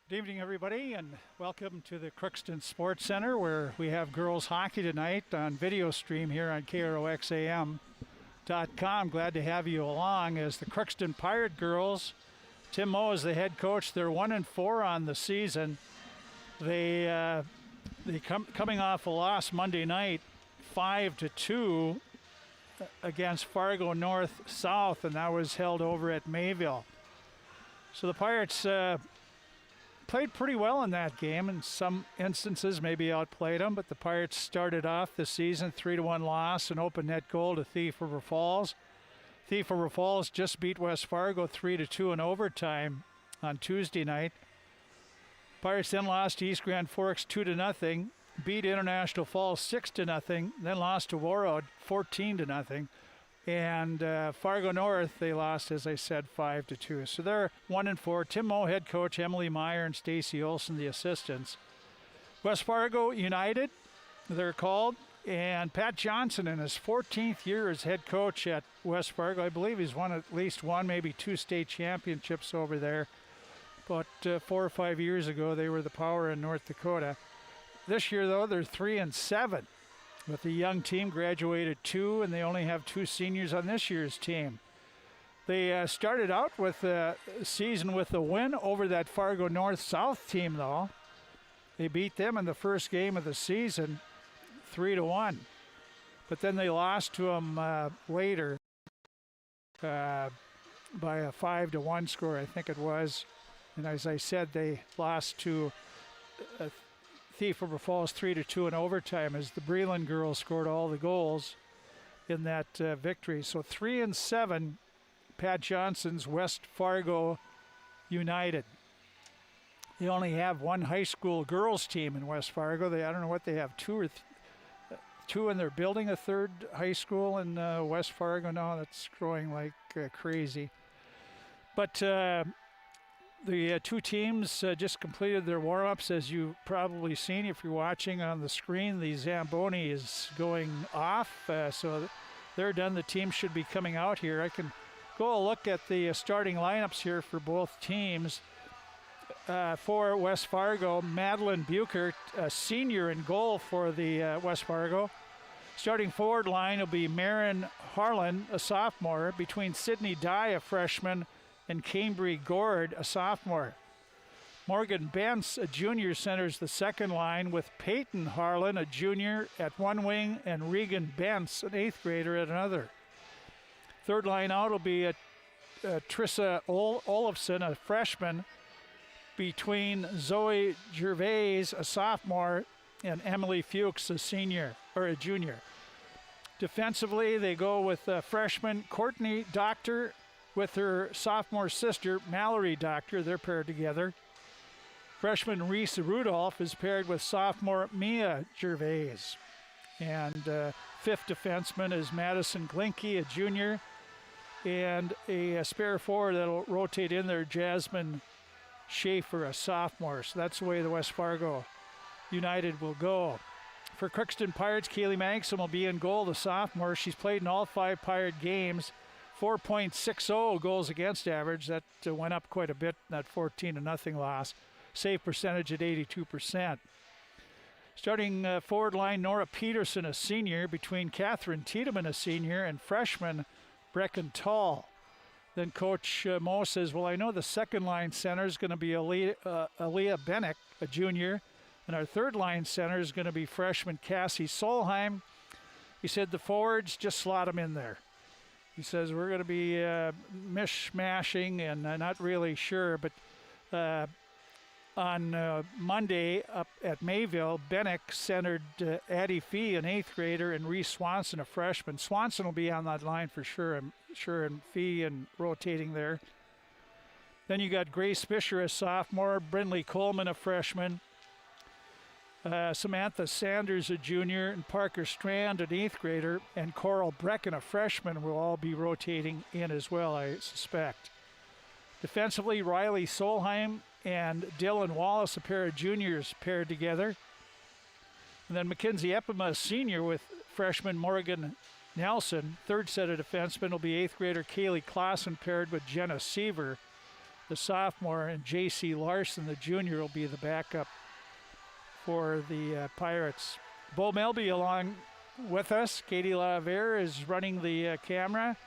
Good evening, everybody, and welcome to the Crookston Sports Center, where we have girls hockey tonight on video stream here on KROXAM.com. Glad to have you along as the Crookston Pirate girls. Tim Moe is the head coach. They're 1-4 on the season. They coming off a loss Monday night, 5-2 against Fargo North South, and that was held over at Mayville. So the Pirates played pretty well in that game. In some instances, maybe outplayed them, but the Pirates started off the season 3-1 loss, an open net goal to Thief River Falls. Thief River Falls just beat West Fargo 3-2 in overtime on Tuesday night. Pirates then lost to East Grand Forks 2-0, beat International Falls 6-0, then lost to Warroad 14-0. And Fargo North, they lost, as I said, 5-2. So they're 1-4. Tim Moe, head coach, Emily Meyer, and Stacy Olson, the assistants. West Fargo United, they're called. And Pat Johnson, in his 14th year as head coach at West Fargo, I believe he's won at least one, maybe two state championships over there. But 4 or 5 years ago, they were the power in North Dakota. This year, though, they're 3-7. With the young team, graduated 2, and they only have 2 seniors on this year's team. They started out with the season with a win over that Fargo North-South team, though. They beat them in the first game of the season, 3-1. But then they lost to them later by a 5-1 score, I think it was. And as I said, they lost to Thief River Falls 3-2 in overtime as the Breland girls scored all the goals in that victory. So 3-7, Pat Johnson's West Fargo United. They only have one high school girls team in West Fargo. I don't know what they have, two, and they're building a third high school in West Fargo now. That's growing like crazy. But the two teams just completed their warm-ups, as you've probably seen if you're watching on the screen. The Zamboni is going off, so they're done. The team should be coming out here. I can go a look at the starting lineups here for both teams. For West Fargo, Madeline Bucher, a senior in goal for the West Fargo. Starting forward line will be Marin Harlan, a sophomore, between Sydney Dye, a freshman, and Cambry Gord, a sophomore. Morgan Bentz, a junior, centers the second line with Peyton Harlan, a junior, at one wing, and Regan Bentz, an 8th grader, at another. Third line out will be Trissa Olafson, a freshman, between Zoe Gervais, a sophomore, and Emily Fuchs, a senior, or a junior. Defensively, they go with freshman Courtney Doctor with her sophomore sister, Mallory Doctor. They're paired together. Freshman Reese Rudolph is paired with sophomore Mia Gervais. And fifth defenseman is Madison Glinke, a junior. And a spare forward that'll rotate in there, Jasmine Schaefer, a sophomore. So that's the way the West Fargo United will go. For Crookston Pirates, Kaylee Magson will be in goal, the sophomore. She's played in all 5 Pirate games. 4.60 goals against average. That went up quite a bit in that 14-0 loss. Save percentage at 82%. Starting forward line, Nora Peterson, a senior, between Catherine Tiedemann, a senior, and freshman Brecken Tall. Then Coach Moe says, well, I know the second line center is going to be Aaliyah Bennick, a junior, and our third line center is going to be freshman Cassie Solheim. He said the forwards, just slot them in there. He says we're going to be mishmashing and not really sure. But on Monday up at Mayville, Bennick centered Addie Fee, an 8th grader, and Reese Swanson, a freshman. Swanson will be on that line for sure, I'm sure, and Fee and rotating there. Then you got Grace Fisher, a sophomore, Brindley Coleman, a freshman, Samantha Sanders, a junior, and Parker Strand, an 8th grader, and Coral Brecken, a freshman, will all be rotating in as well, I suspect. Defensively, Riley Solheim and Dylan Wallace, a pair of juniors, paired together. And then Mackenzie Epima, a senior, with freshman Morgan Nelson. Third set of defensemen will be 8th grader Kaylee Clausen, paired with Jenna Seaver. the sophomore, and J.C. Larson, the junior, will be the backup for the Pirates. Bo Melby along with us. Katie LaVere is running the camera.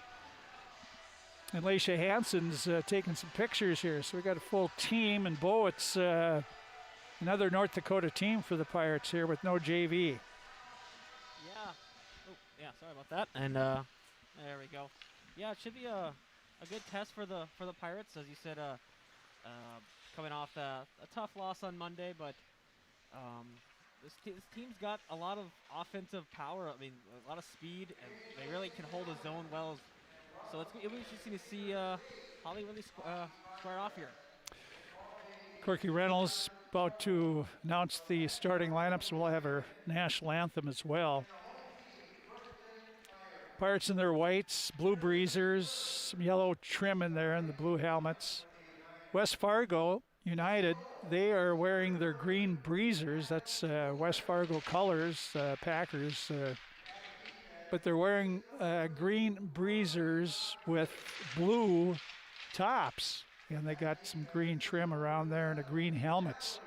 And Leisha Hansen's taking some pictures here. So we got a full team. And Bo, it's another North Dakota team for the Pirates here with no JV. Yeah. Oh, yeah, sorry about that. And there we go. Yeah, it should be a good test for the Pirates, as you said, coming off a tough loss on Monday, but this team's got a lot of offensive power. I mean, a lot of speed, and they really can hold a zone well. So it'll be interesting to see how they really square off here. Corky Reynolds about to announce the starting lineups. We'll have our national anthem as well. Pirates in their whites, blue breezers, some yellow trim in there, and the blue helmets. West Fargo United, they are wearing their green breezers. That's West Fargo colors, Packers. But they're wearing green breezers with blue tops. And they got some green trim around there and the green helmets.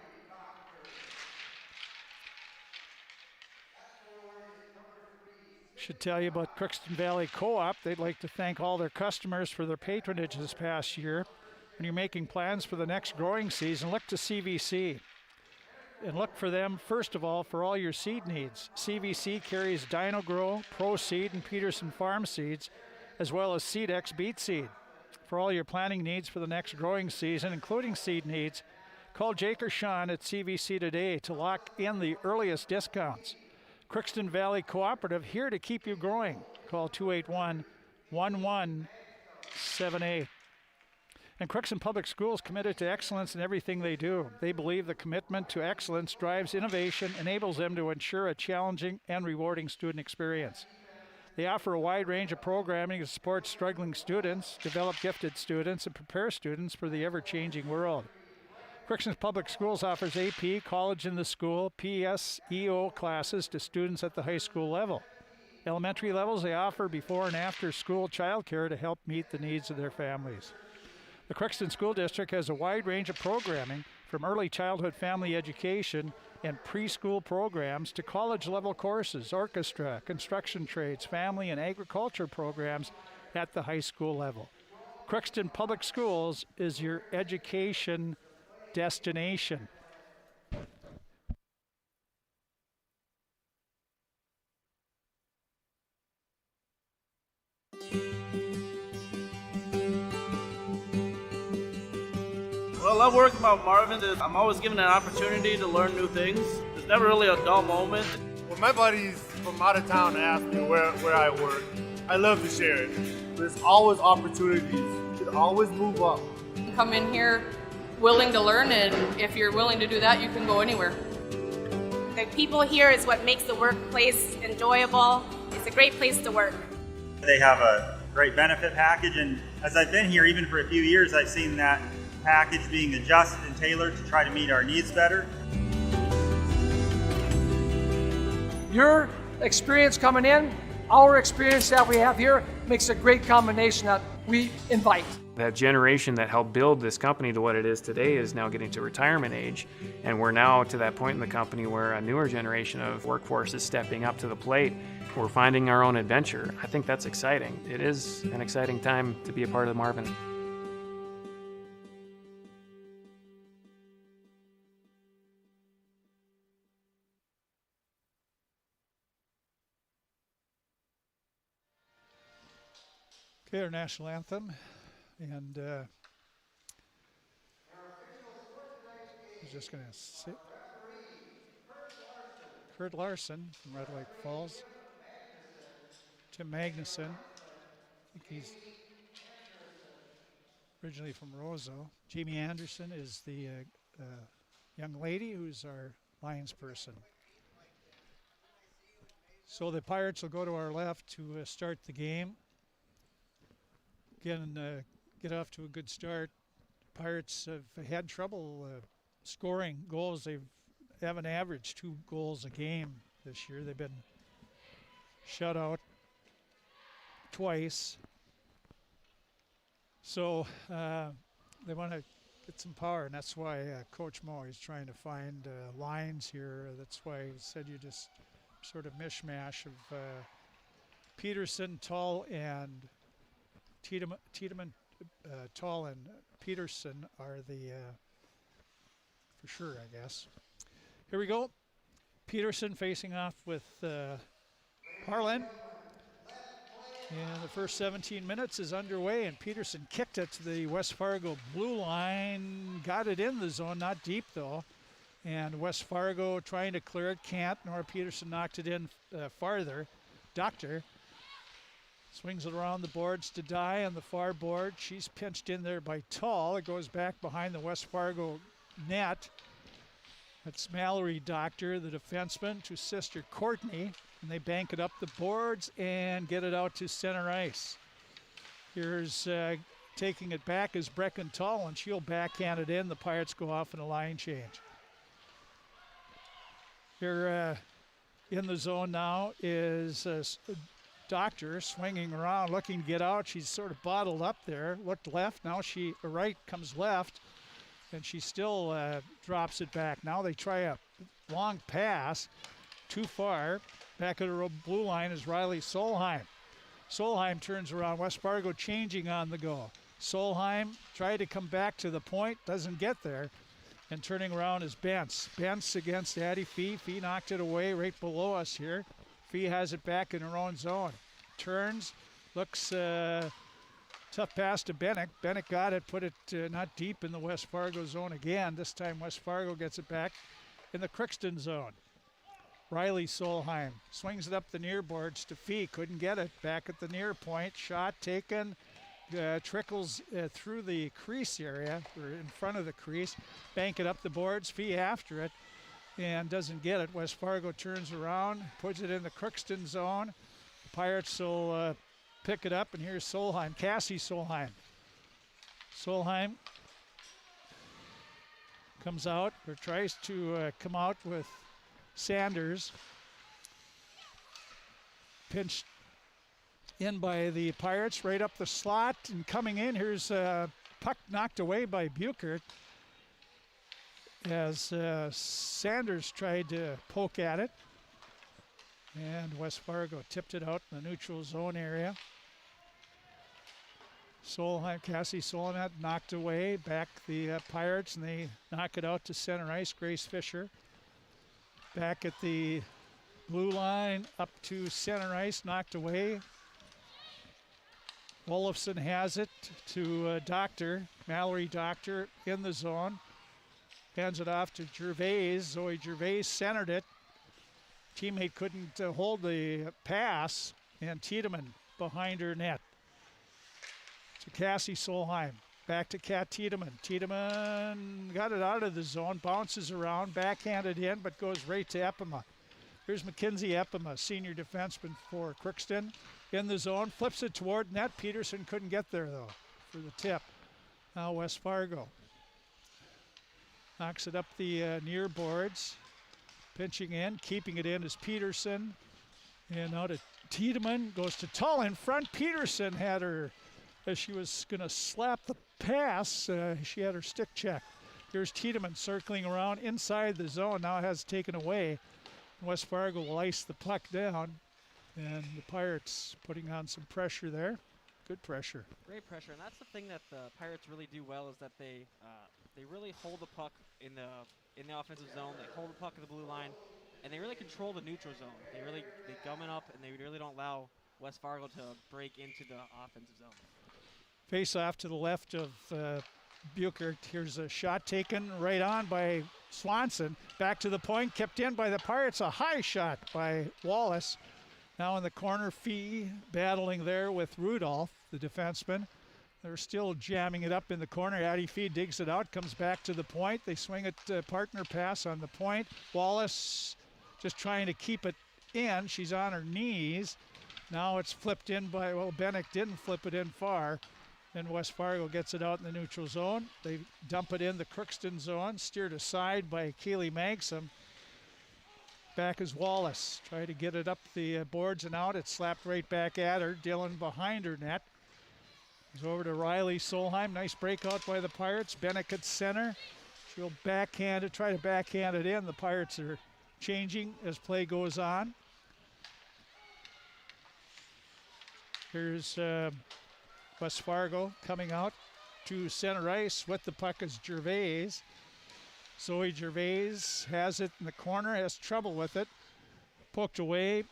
Should tell you about Crookston Valley Co-op. They'd like to thank all their customers for their patronage this past year. When you're making plans for the next growing season, look to CVC. And look for them, first of all, for all your seed needs. CVC carries Dino Grow, Pro Seed, and Peterson Farm Seeds, as well as SeedX Beet Seed. For all your planning needs for the next growing season, including seed needs, call Jake or Sean at CVC today to lock in the earliest discounts. Crookston Valley Cooperative, here to keep you growing. Call 281-1178. And Crookston Public Schools committed to excellence in everything they do. They believe the commitment to excellence drives innovation, enables them to ensure a challenging and rewarding student experience. They offer a wide range of programming to support struggling students, develop gifted students, and prepare students for the ever-changing world. Crookston Public Schools offers AP, College in the School, PSEO classes to students at the high school level. Elementary levels, they offer before and after school childcare to help meet the needs of their families. The Crookston School District has a wide range of programming from early childhood family education and preschool programs to college-level courses, orchestra, construction trades, family and agriculture programs at the high school level. Crookston Public Schools is your education destination. What I love working about Marvin is I'm always given an opportunity to learn new things. There's never really a dull moment. When my buddies from out of town ask me where I work, I love to share it. There's always opportunities. You can always move up. Come in here willing to learn, and if you're willing to do that, you can go anywhere. The people here is what makes the workplace enjoyable. It's a great place to work. They have a great benefit package, and as I've been here even for a few years, I've seen that package being adjusted and tailored to try to meet our needs better. Your experience coming in, our experience that we have here makes a great combination that we invite. That generation that helped build this company to what it is today is now getting to retirement age, and we're now to that point in the company where a newer generation of workforce is stepping up to the plate. We're finding our own adventure. I think that's exciting. It is an exciting time to be a part of Marvin. Okay, our national anthem. And I'm just going to sit. Kurt Larson from Red Lake Falls. Tim Magnuson. I think he's originally from Roseau. Jamie Anderson is the young lady who's our Lions person. So the Pirates will go to our left to start the game. Again, get off to a good start. Pirates have had trouble scoring goals. They haven't averaged 2 goals a game this year. They've been shut out twice. So they want to get some power, and that's why Coach Mo is trying to find lines here. That's why he said you just sort of mishmash of Peterson, Tall, and Tiedemann, Tall, and Peterson are the for sure, I guess. Here we go. Peterson facing off with Harlan. And the first 17 minutes is underway, and Peterson kicked it to the West Fargo blue line, got it in the zone, not deep though. And West Fargo trying to clear it, can't. Nora Peterson knocked it in farther. Doctor swings it around the boards to Die on the far board. She's pinched in there by Tall. It goes back behind the West Fargo net. That's Mallory Doctor, the defenseman, to sister Courtney. And they bank it up the boards and get it out to center ice. Here's taking it back is Brecken Tall, and she'll backhand it in. The Pirates go off in a line change. Here in the zone now is Doctor swinging around, looking to get out. She's sort of bottled up there. Looked left, now she right comes left, and she still drops it back. Now they try a long pass, too far. Back of the blue line is Riley Solheim. Solheim turns around. West Fargo changing on the go. Solheim tried to come back to the point, doesn't get there. And turning around is Bentz. Bentz against Addie Fee. Fee knocked it away right below us here. Fee has it back in her own zone. Turns, looks tough pass to Bennett. Bennett got it, put it not deep in the West Fargo zone again. This time West Fargo gets it back in the Crookston zone. Riley Solheim swings it up the near boards to Fee. Couldn't get it. Back at the near point. Shot taken. Trickles through the crease area, or in front of the crease. Bank it up the boards. Fee after it and doesn't get it. West Fargo turns around, puts it in the Crookston zone. The Pirates will pick it up, and here's Solheim. Cassie Solheim. Solheim comes out, or tries to come out with Sanders. Pinched in by the Pirates, right up the slot, and coming in, here's puck knocked away by Buchert as Sanders tried to poke at it, and West Fargo tipped it out in the neutral zone area. Solheim, Cassie Solheim knocked away, back the Pirates, and they knock it out to center ice. Grace Fisher back at the blue line, up to center ice, knocked away. Olofsson has it to Doctor, Mallory Doctor in the zone. Hands it off to Gervais. Zoe Gervais centered it. Teammate couldn't hold the pass, and Tiedemann behind her net. To Cassie Solheim. Back to Kat Tiedemann. Tiedemann got it out of the zone, bounces around, backhanded in, but goes right to Epima. Here's Mackenzie Epima, senior defenseman for Crookston. In the zone, flips it toward net. Peterson couldn't get there, though, for the tip. Now West Fargo knocks it up the near boards. Pinching in, keeping it in is Peterson. And now to Tiedemann, goes to Tull in front. Peterson had her, as she was going to slap the pass, she had her stick checked. Here's Tiedemann circling around inside the zone, now has taken away. West Fargo will ice the puck down, and the Pirates putting on some pressure there. Good pressure. Great pressure, and that's the thing that the Pirates really do well, is that they really hold the puck in the offensive zone. They hold the puck at the blue line, and they really control the neutral zone. They gum it up, and they really don't allow West Fargo to break into the offensive zone. Face off to the left of Buchert. Here's a shot taken right on by Swanson. Back to the point, kept in by the Pirates. A high shot by Wallace. Now in the corner, Fee battling there with Rudolph, the defenseman. They're still jamming it up in the corner. Addie Fee digs it out, comes back to the point. They swing it, partner pass on the point. Wallace just trying to keep it in. She's on her knees. Now it's flipped in by, well, Bennick didn't flip it in far. Then West Fargo gets it out in the neutral zone. They dump it in the Crookston zone, steered aside by Kaylee Magsom. Back is Wallace. Try to get it up the boards and out. It slapped right back at her. Dillon behind her net. Goes over to Riley Solheim. Nice breakout by the Pirates. Bennick at center. She'll backhand it, try to backhand it in. The Pirates are changing as play goes on. Here's West Fargo coming out to center ice. With the puck is Gervais. Zoe Gervais has it in the corner, has trouble with it. Poked away.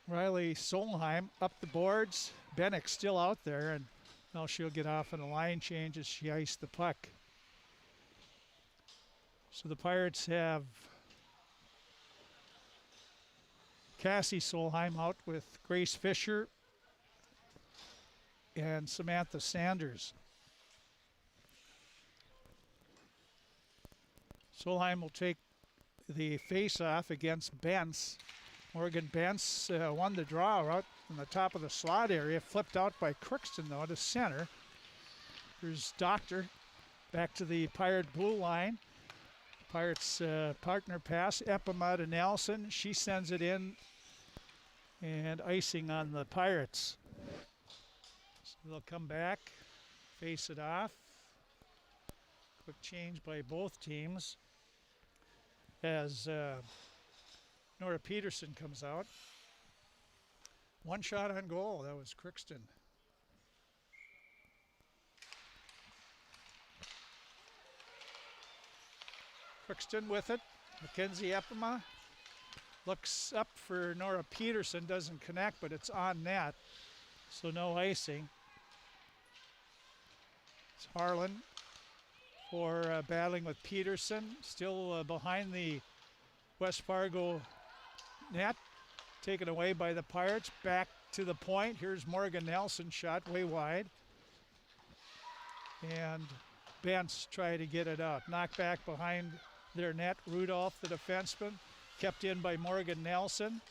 Riley Solheim up the boards. Bennick still out there, and now she'll get off on a line change as she iced the puck. So the Pirates have Cassie Solheim out with Grace Fisher and Samantha Sanders. Solheim will take the face-off against Bentz. Morgan Bentz won the draw out in the top of the slot area, flipped out by Crookston though to center. Here's Doctor back to the Pirate blue line. Pirates partner pass, Epima to Nelson. She sends it in and icing on the Pirates. So they'll come back, face it off. Quick change by both teams as Nora Peterson comes out. One shot on goal, that was Crookston. Crookston with it. Mackenzie Epima looks up for Nora Peterson, doesn't connect, but it's on net, so no icing. It's Harlan for battling with Peterson, still behind the West Fargo net, taken away by the Pirates. Back to the point. Here's Morgan Nelson, shot way wide. And Bentz try to get it out. Knocked back behind their net. Rudolph, the defenseman, kept in by Morgan Nelson.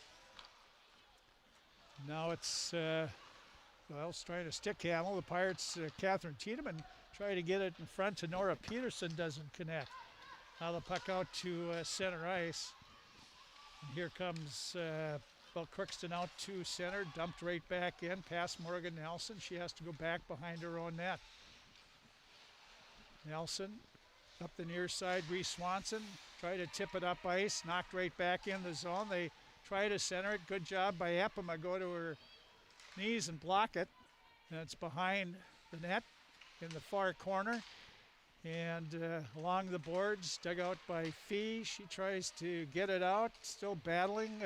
Now it's, it's trying to stick handle. The Pirates, Catherine Tiedemann, try to get it in front to Nora Peterson, doesn't connect. Now the puck out to center ice. And here comes Crookston out to center, dumped right back in, past Morgan Nelson. She has to go back behind her own net. Nelson up the near side, Reese Swanson, try to tip it up ice, knocked right back in the zone. They try to center it. Good job by Epima, go to her knees and block it. And it's behind the net in the far corner. And along the boards, dug out by Fee. She tries to get it out, still battling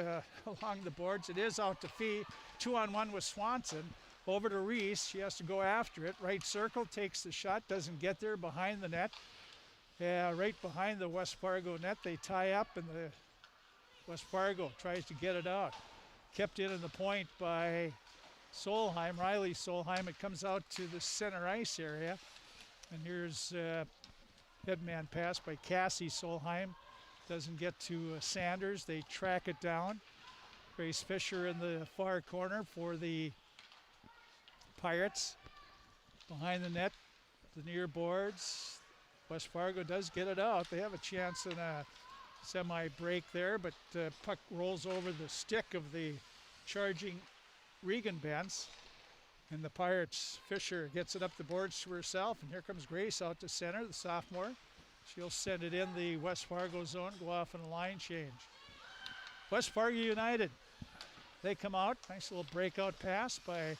along the boards. It is out to Fee. 2-on-1 with Swanson. Over to Reese. She has to go after it. Right circle, takes the shot, doesn't get there, behind the net. Yeah, right behind the West Fargo net. They tie up, and the West Fargo tries to get it out. Kept in the point by Solheim, Riley Solheim. It comes out to the center ice area. And here's headman pass by Cassie Solheim. Doesn't get to Sanders. They track it down. Grace Fisher in the far corner for the Pirates. Behind the net, the near boards. West Fargo does get it out. They have a chance in a semi-break there, but puck rolls over the stick of the charging Regan Bentz. And the Pirates, Fisher gets it up the boards to herself, and here comes Grace out to center, the sophomore. She'll send it in the West Fargo zone, go off on a line change. West Fargo United, they come out. Nice little breakout pass by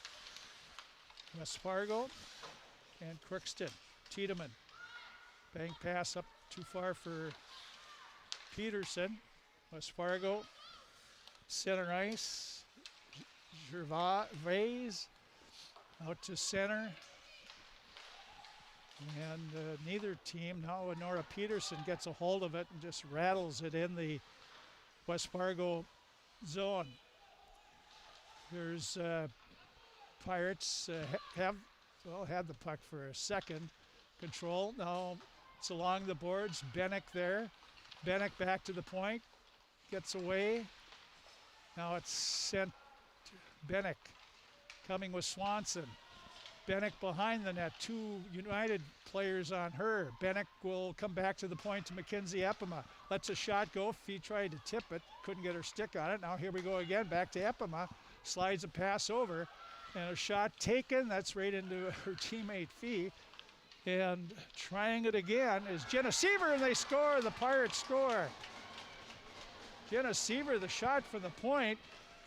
West Fargo and Crookston. Tiedemann, bank pass up too far for Peterson. West Fargo, center ice. Gervais out to center. And neither team, now Nora Peterson gets a hold of it and just rattles it in the West Fargo zone. There's Pirates had the puck for a second. Control, now it's along the boards. Bennick there. Bennick back to the point. Gets away. Now it's sent to Bennick. Coming with Swanson. Bennick behind the net. Two United players on her. Bennick will come back to the point to Mackenzie Epima. Lets a shot go. Fee tried to tip it. Couldn't get her stick on it. Now here we go again. Back to Epima. Slides a pass over. And a shot taken. That's right into her teammate Fee. And trying it again is Jenna Seaver, and they score. The Pirates score. Jenna Seaver, the shot from the point,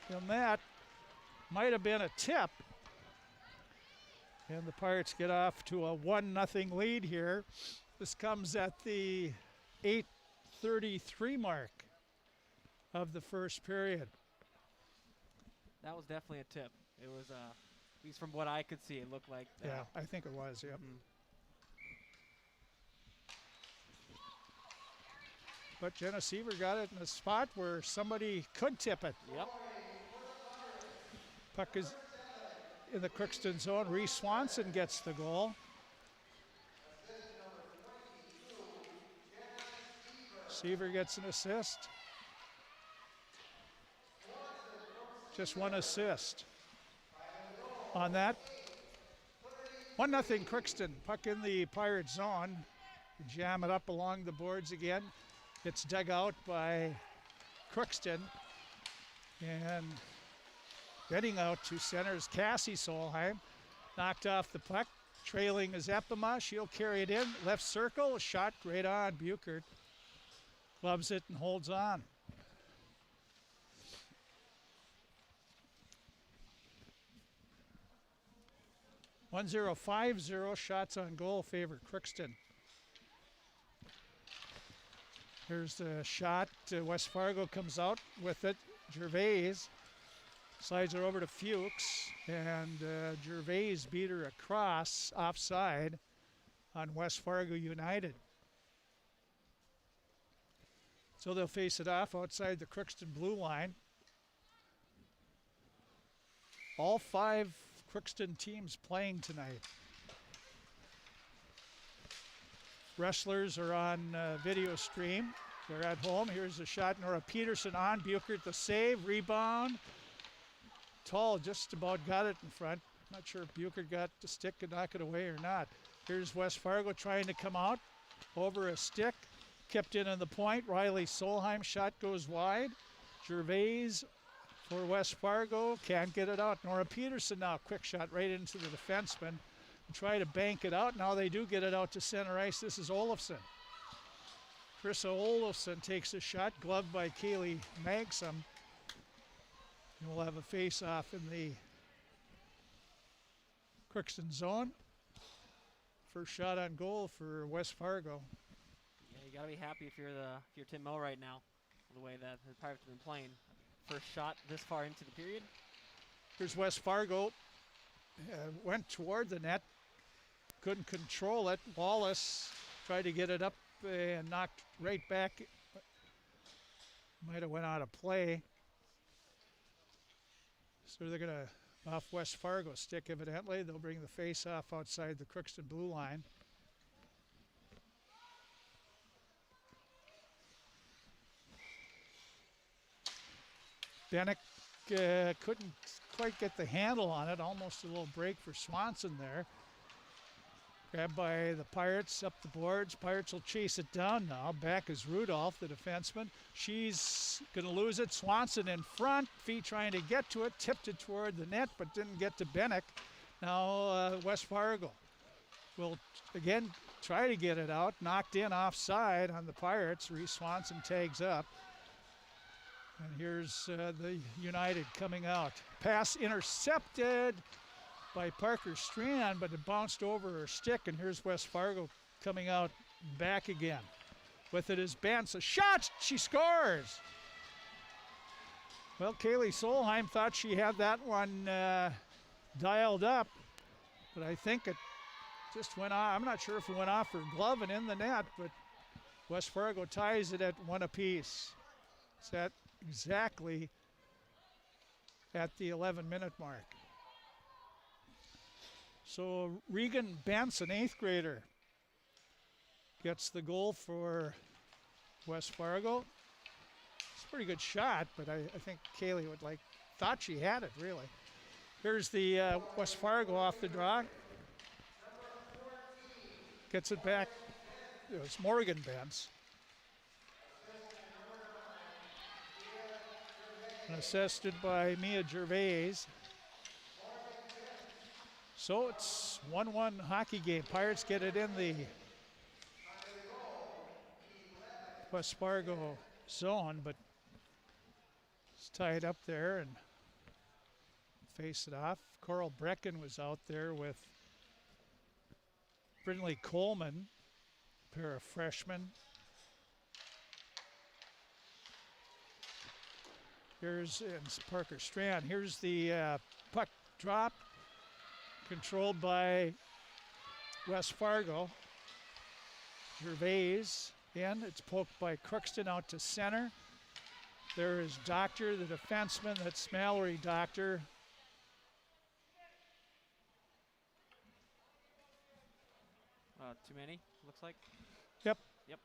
and that might have been a tip. And the Pirates get off to a 1-0 lead here. This comes at the 8:33 mark of the first period. That was definitely a tip. It was, at least from what I could see, it looked like that. Yeah, I think it was, yep. Mhm. But Jenna Seaver got it in a spot where somebody could tip it. Yep. Puck is in the Crookston zone. Reese Swanson gets the goal. Seaver gets an assist. Just one assist on that. 1-0 Crookston. Puck in the Pirate zone. Jam it up along the boards again. It's dug out by Crookston. And getting out to center is Cassie Solheim. Knocked off the puck. Trailing is Epima. She'll carry it in. Left circle. Shot right on Buchert. Gloves it and holds on. (1-0-5-0) shots on goal favor Crookston. Here's the shot. West Fargo comes out with it. Gervais slides it over to Fuchs, and Gervais beat her across offside on West Fargo United. So they'll face it off outside the Crookston blue line. All 5 Crookston teams playing tonight. Wrestlers are on video stream. They're at home. Here's a shot. Nora Peterson on. Buchert the save. Rebound. Tall just about got it in front. Not sure if Buchert got the stick and knock it away or not. Here's West Fargo trying to come out. Over a stick. Kept in on the point. Riley Solheim shot goes wide. Gervais for West Fargo. Can't get it out. Nora Peterson now. Quick shot right into the defenseman. Try to bank it out. Now they do get it out to center ice. This is Olofsson. Krista Olofsson takes a shot. Gloved by Kaylee Magsom. And we'll have a face-off in the Crookston zone. First shot on goal for West Fargo. Yeah, you gotta be happy if you're Tim Moe right now, the way that the Pirates have been playing. First shot this far into the period. Here's West Fargo. Went toward the net. Couldn't control it. Wallace tried to get it up and knocked right back. Might have went out of play. So they're going to off West Fargo stick evidently. They'll bring the face off outside the Crookston blue line. Bennick couldn't quite get the handle on it. Almost a little break for Swanson there. Grabbed by the Pirates up the boards. Pirates will chase it down now. Back is Rudolph, the defenseman. She's going to lose it. Swanson in front. Fee trying to get to it. Tipped it toward the net, but didn't get to Bennick. Now West Fargo will again try to get it out. Knocked in offside on the Pirates. Reese Swanson tags up. And here's the United coming out. Pass intercepted by Parker Strand, but it bounced over her stick, and here's West Fargo coming out back again. With it is Bentz. A shot! She scores! Well, Kaylee Solheim thought she had that one dialed up, but I think it just went off. I'm not sure if it went off her glove and in the net, but West Fargo ties it at 1 apiece. It's at exactly at the 11-minute mark. So Regan Bentz, an 8th grader, gets the goal for West Fargo. It's a pretty good shot, but I think Kaylee thought she had it, really. Here's the West Fargo off the draw. Gets it back. It's Morgan Bentz. Assisted by Mia Gervais. So it's 1-1 hockey game. Pirates get it in the West Fargo zone, but it's tied up there and face it off. Coral Brecken was out there with Brindley Coleman, a pair of freshmen. Here's Parker Strand. Here's the puck drop, controlled by West Fargo. Gervais in. It's poked by Crookston out to center. There is Doctor, the defenseman. That's Mallory Doctor. Too many, looks like. Yep. Yep.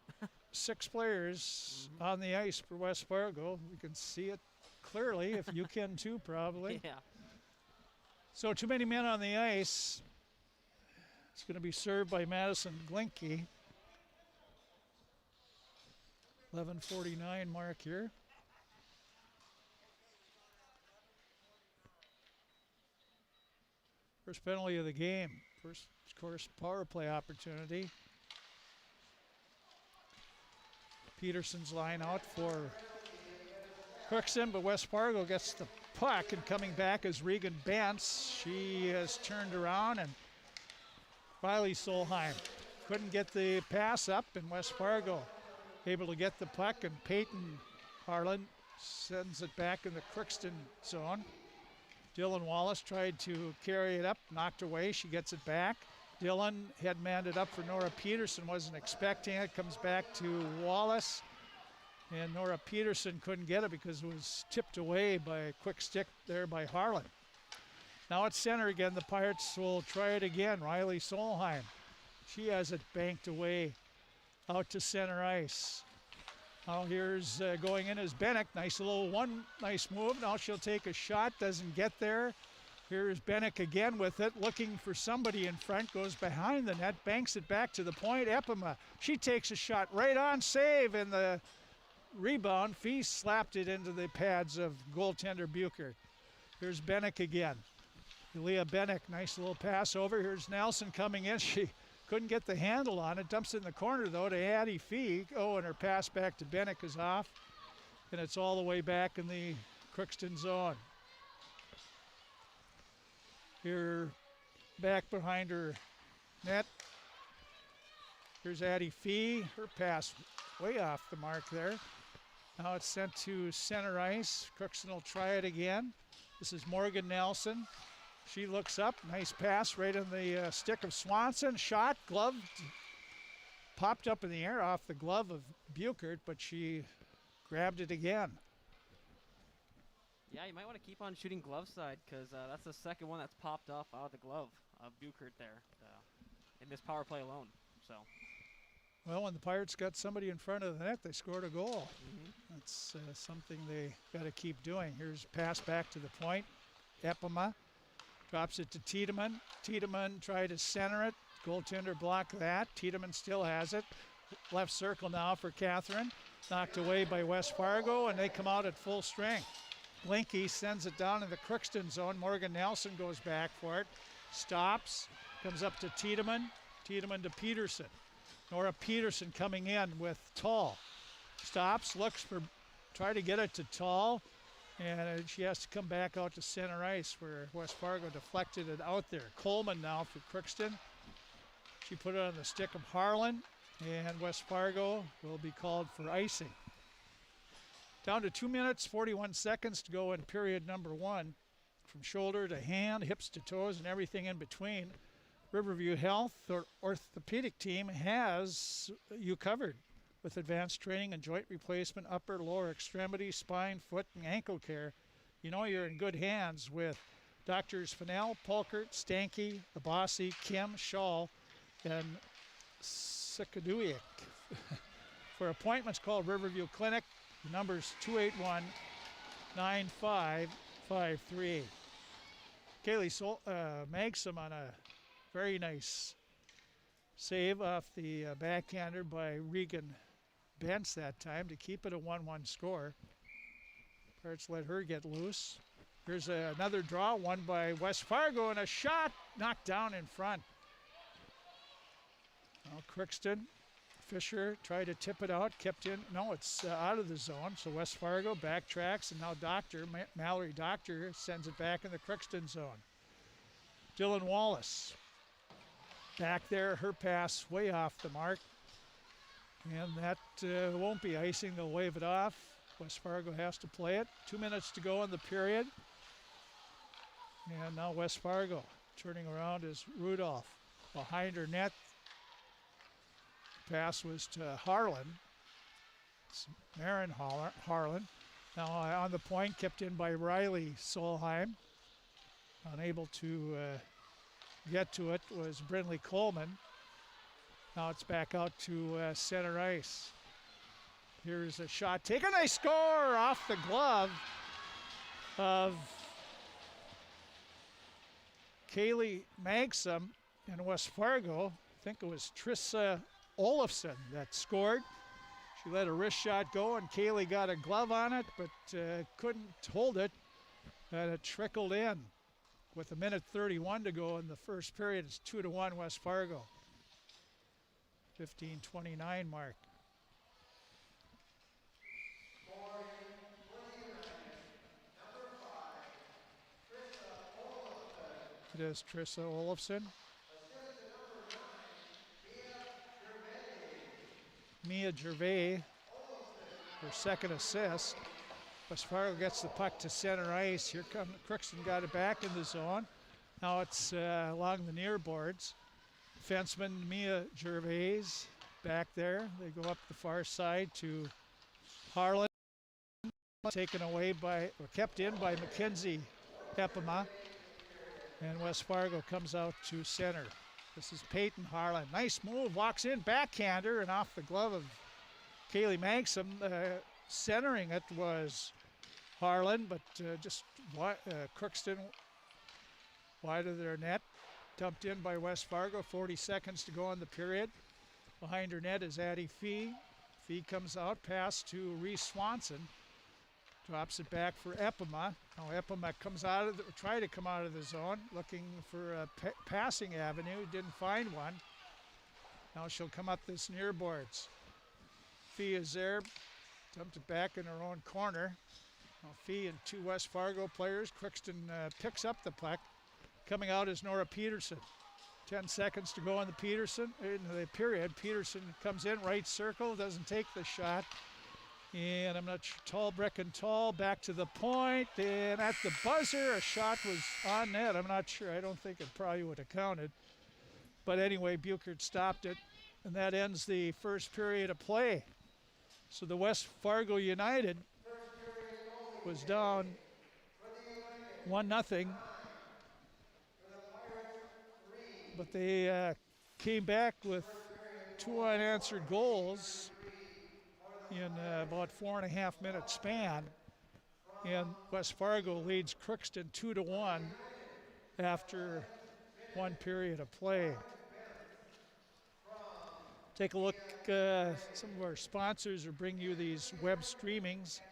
6 players on the ice for West Fargo. We can see it clearly, if you can too, probably. Yeah. So too many men on the ice. It's going to be served by Madison Glinke. 11:49 mark here. First penalty of the game. First, of course, power play opportunity. Peterson's line out for Crookston, but West Fargo gets the puck, and coming back is Regan Bantz. She has turned around, and Riley Solheim couldn't get the pass up, and West Fargo able to get the puck, and Peyton Harlan sends it back in the Crookston zone. Dylan Wallace tried to carry it up, knocked away. She gets it back. Dylan had manned it up for Nora Peterson, wasn't expecting it. Comes back to Wallace, and Nora Peterson couldn't get it because it was tipped away by a quick stick there by Harlan. Now it's center again. The Pirates will try it again. Riley Solheim. She has it banked away out to center ice. Now here's going in is Bennick. Nice move. Now she'll take a shot, doesn't get there. Here's Bennick again with it, looking for somebody in front, goes behind the net, banks it back to the point. Epima, she takes a shot right on, save, and the rebound. Fee slapped it into the pads of goaltender Buchert. Here's Bennick again. Leah Bennick, nice little pass over. Here's Nelson coming in. She couldn't get the handle on it. Dumps it in the corner, though, to Addie Fee. Oh, and her pass back to Bennick is off. And it's all the way back in the Crookston zone. Here, back behind her net. Here's Addie Fee. Her pass way off the mark there. Now it's sent to center ice. Crookston will try it again. This is Morgan Nelson. She looks up. Nice pass right in the stick of Swanson. Shot, gloved, popped up in the air off the glove of Buchert, but she grabbed it again. Yeah, you might want to keep on shooting glove side, because that's the second one that's popped off out of the glove of Buchert there in this power play alone. So. Well, when the Pirates got somebody in front of the net, they scored a goal. That's something they got to keep doing. Here's a pass back to the point. Epima drops it to Tiedemann. Tiedemann tried to center it. Goaltender blocked that. Tiedemann still has it. Left circle now for Catherine. Knocked away by West Fargo, and they come out at full strength. Blinky sends it down in the Crookston zone. Morgan Nelson goes back for it. Stops. Comes up to Tiedemann. Tiedemann to Peterson. Nora Peterson coming in with Tall. Stops, looks for, try to get it to Tall. And she has to come back out to center ice where West Fargo deflected it out there. Coleman now for Crookston. She put it on the stick of Harlan. And West Fargo will be called for icing. Down to 2 minutes, 41 seconds to go in period number 1. From shoulder to hand, hips to toes, and everything in between. Riverview Health, or orthopedic team, has you covered with advanced training and joint replacement, upper, lower extremity, spine, foot, and ankle care. You know you're in good hands with Doctors Fennell, Polkert, Stanky, the Bossy, Kim, Shaw, and Sikaduiak. For appointments, call Riverview Clinic. The number's 281-9553. Kaylee Magsom on a very nice save off the backhander by Regan Bentz that time to keep it a 1-1 score. Pirates let her get loose. Here's another draw won by West Fargo, and a shot knocked down in front. Now Crookston, Fisher tried to tip it out, kept in. No, it's out of the zone. So West Fargo backtracks, and now Mallory Doctor sends it back in the Crookston zone. Dylan Wallace back there, her pass way off the mark. And that won't be icing, they'll wave it off. West Fargo has to play it. 2 minutes to go in the period. And now West Fargo turning around is Rudolph. Behind her net, pass was to Harlan. It's Marin Harlan. Now on the point, kept in by Riley Solheim. Unable to get to it was Brindley Coleman. Now it's back out to center ice. Here's a shot taken. They score off the glove of Kaylee Magsom in West Fargo. I think it was Trissa Olofsson that scored. She let a wrist shot go, and Kaylee got a glove on it, but couldn't hold it. And it trickled in with 1:31 to go in the first period. It's 2-1 West Fargo. 15:29 mark. It is Trissa Olofsson. Mia Gervais, her second assist. West Fargo gets the puck to center ice. Here comes Crookston, got it back in the zone. Now it's along the near boards. Defenseman Mia Gervais back there. They go up the far side to Harlan. Taken away by, or kept in by Mackenzie Hepema. And West Fargo comes out to center. This is Peyton Harlan. Nice move, walks in, backhander, and off the glove of Kaylee Magsom. Centering it was Harlan, but just Crookston wide of their net. Dumped in by West Fargo. 40 seconds to go in the period. Behind her net is Addie Fee. Fee comes out, pass to Reese Swanson. Drops it back for Epema. Now Epema comes out of try to come out of the zone, looking for a passing avenue. Didn't find one. Now she'll come up this near boards. Fee is there. Dumped it back in her own corner. Now Fee and two West Fargo players. Crookston picks up the puck. Coming out is Nora Peterson. 10 seconds to go in the period. Peterson comes in, right circle, doesn't take the shot. And I'm not sure, Tall, Brecken Tall, back to the point, and at the buzzer, a shot was on net. I'm not sure, I don't think it probably would have counted. But anyway, Buchert stopped it, and that ends the first period of play. So the West Fargo United was down 1-0. But they came back with 2 unanswered goals in about 4.5 minute span. And West Fargo leads Crookston 2-1 after 1 period of play. Take a look, some of our sponsors are bringing you these web streamings.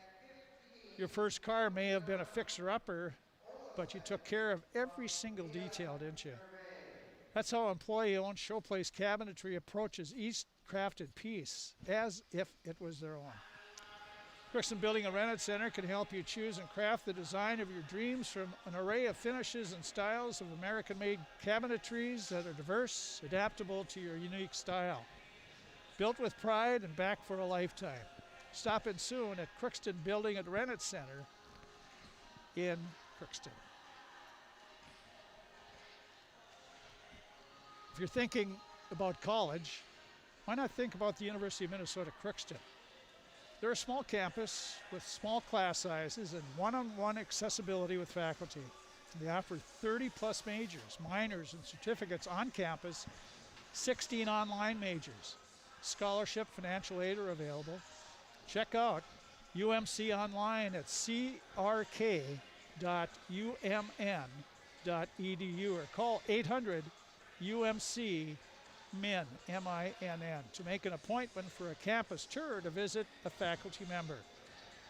Your first car may have been a fixer-upper, but you took care of every single detail, didn't you? That's how employee-owned Showplace Cabinetry approaches each crafted piece as if it was their own. Crookston Building and Rented Center can help you choose and craft the design of your dreams from an array of finishes and styles of American-made cabinetries that are diverse, adaptable to your unique style. Built with pride and back for a lifetime. Stop in soon at Crookston Building and Rented Center in Crookston. If you're thinking about college, why not think about the University of Minnesota Crookston? They're a small campus with small class sizes and one-on-one accessibility with faculty. They offer 30-plus majors, minors, and certificates on campus, 16 online majors. Scholarship, financial aid are available. Check out UMC online at crk.umn.edu or call 800-UMC MIN, M-I-N-N, to make an appointment for a campus tour or to visit a faculty member.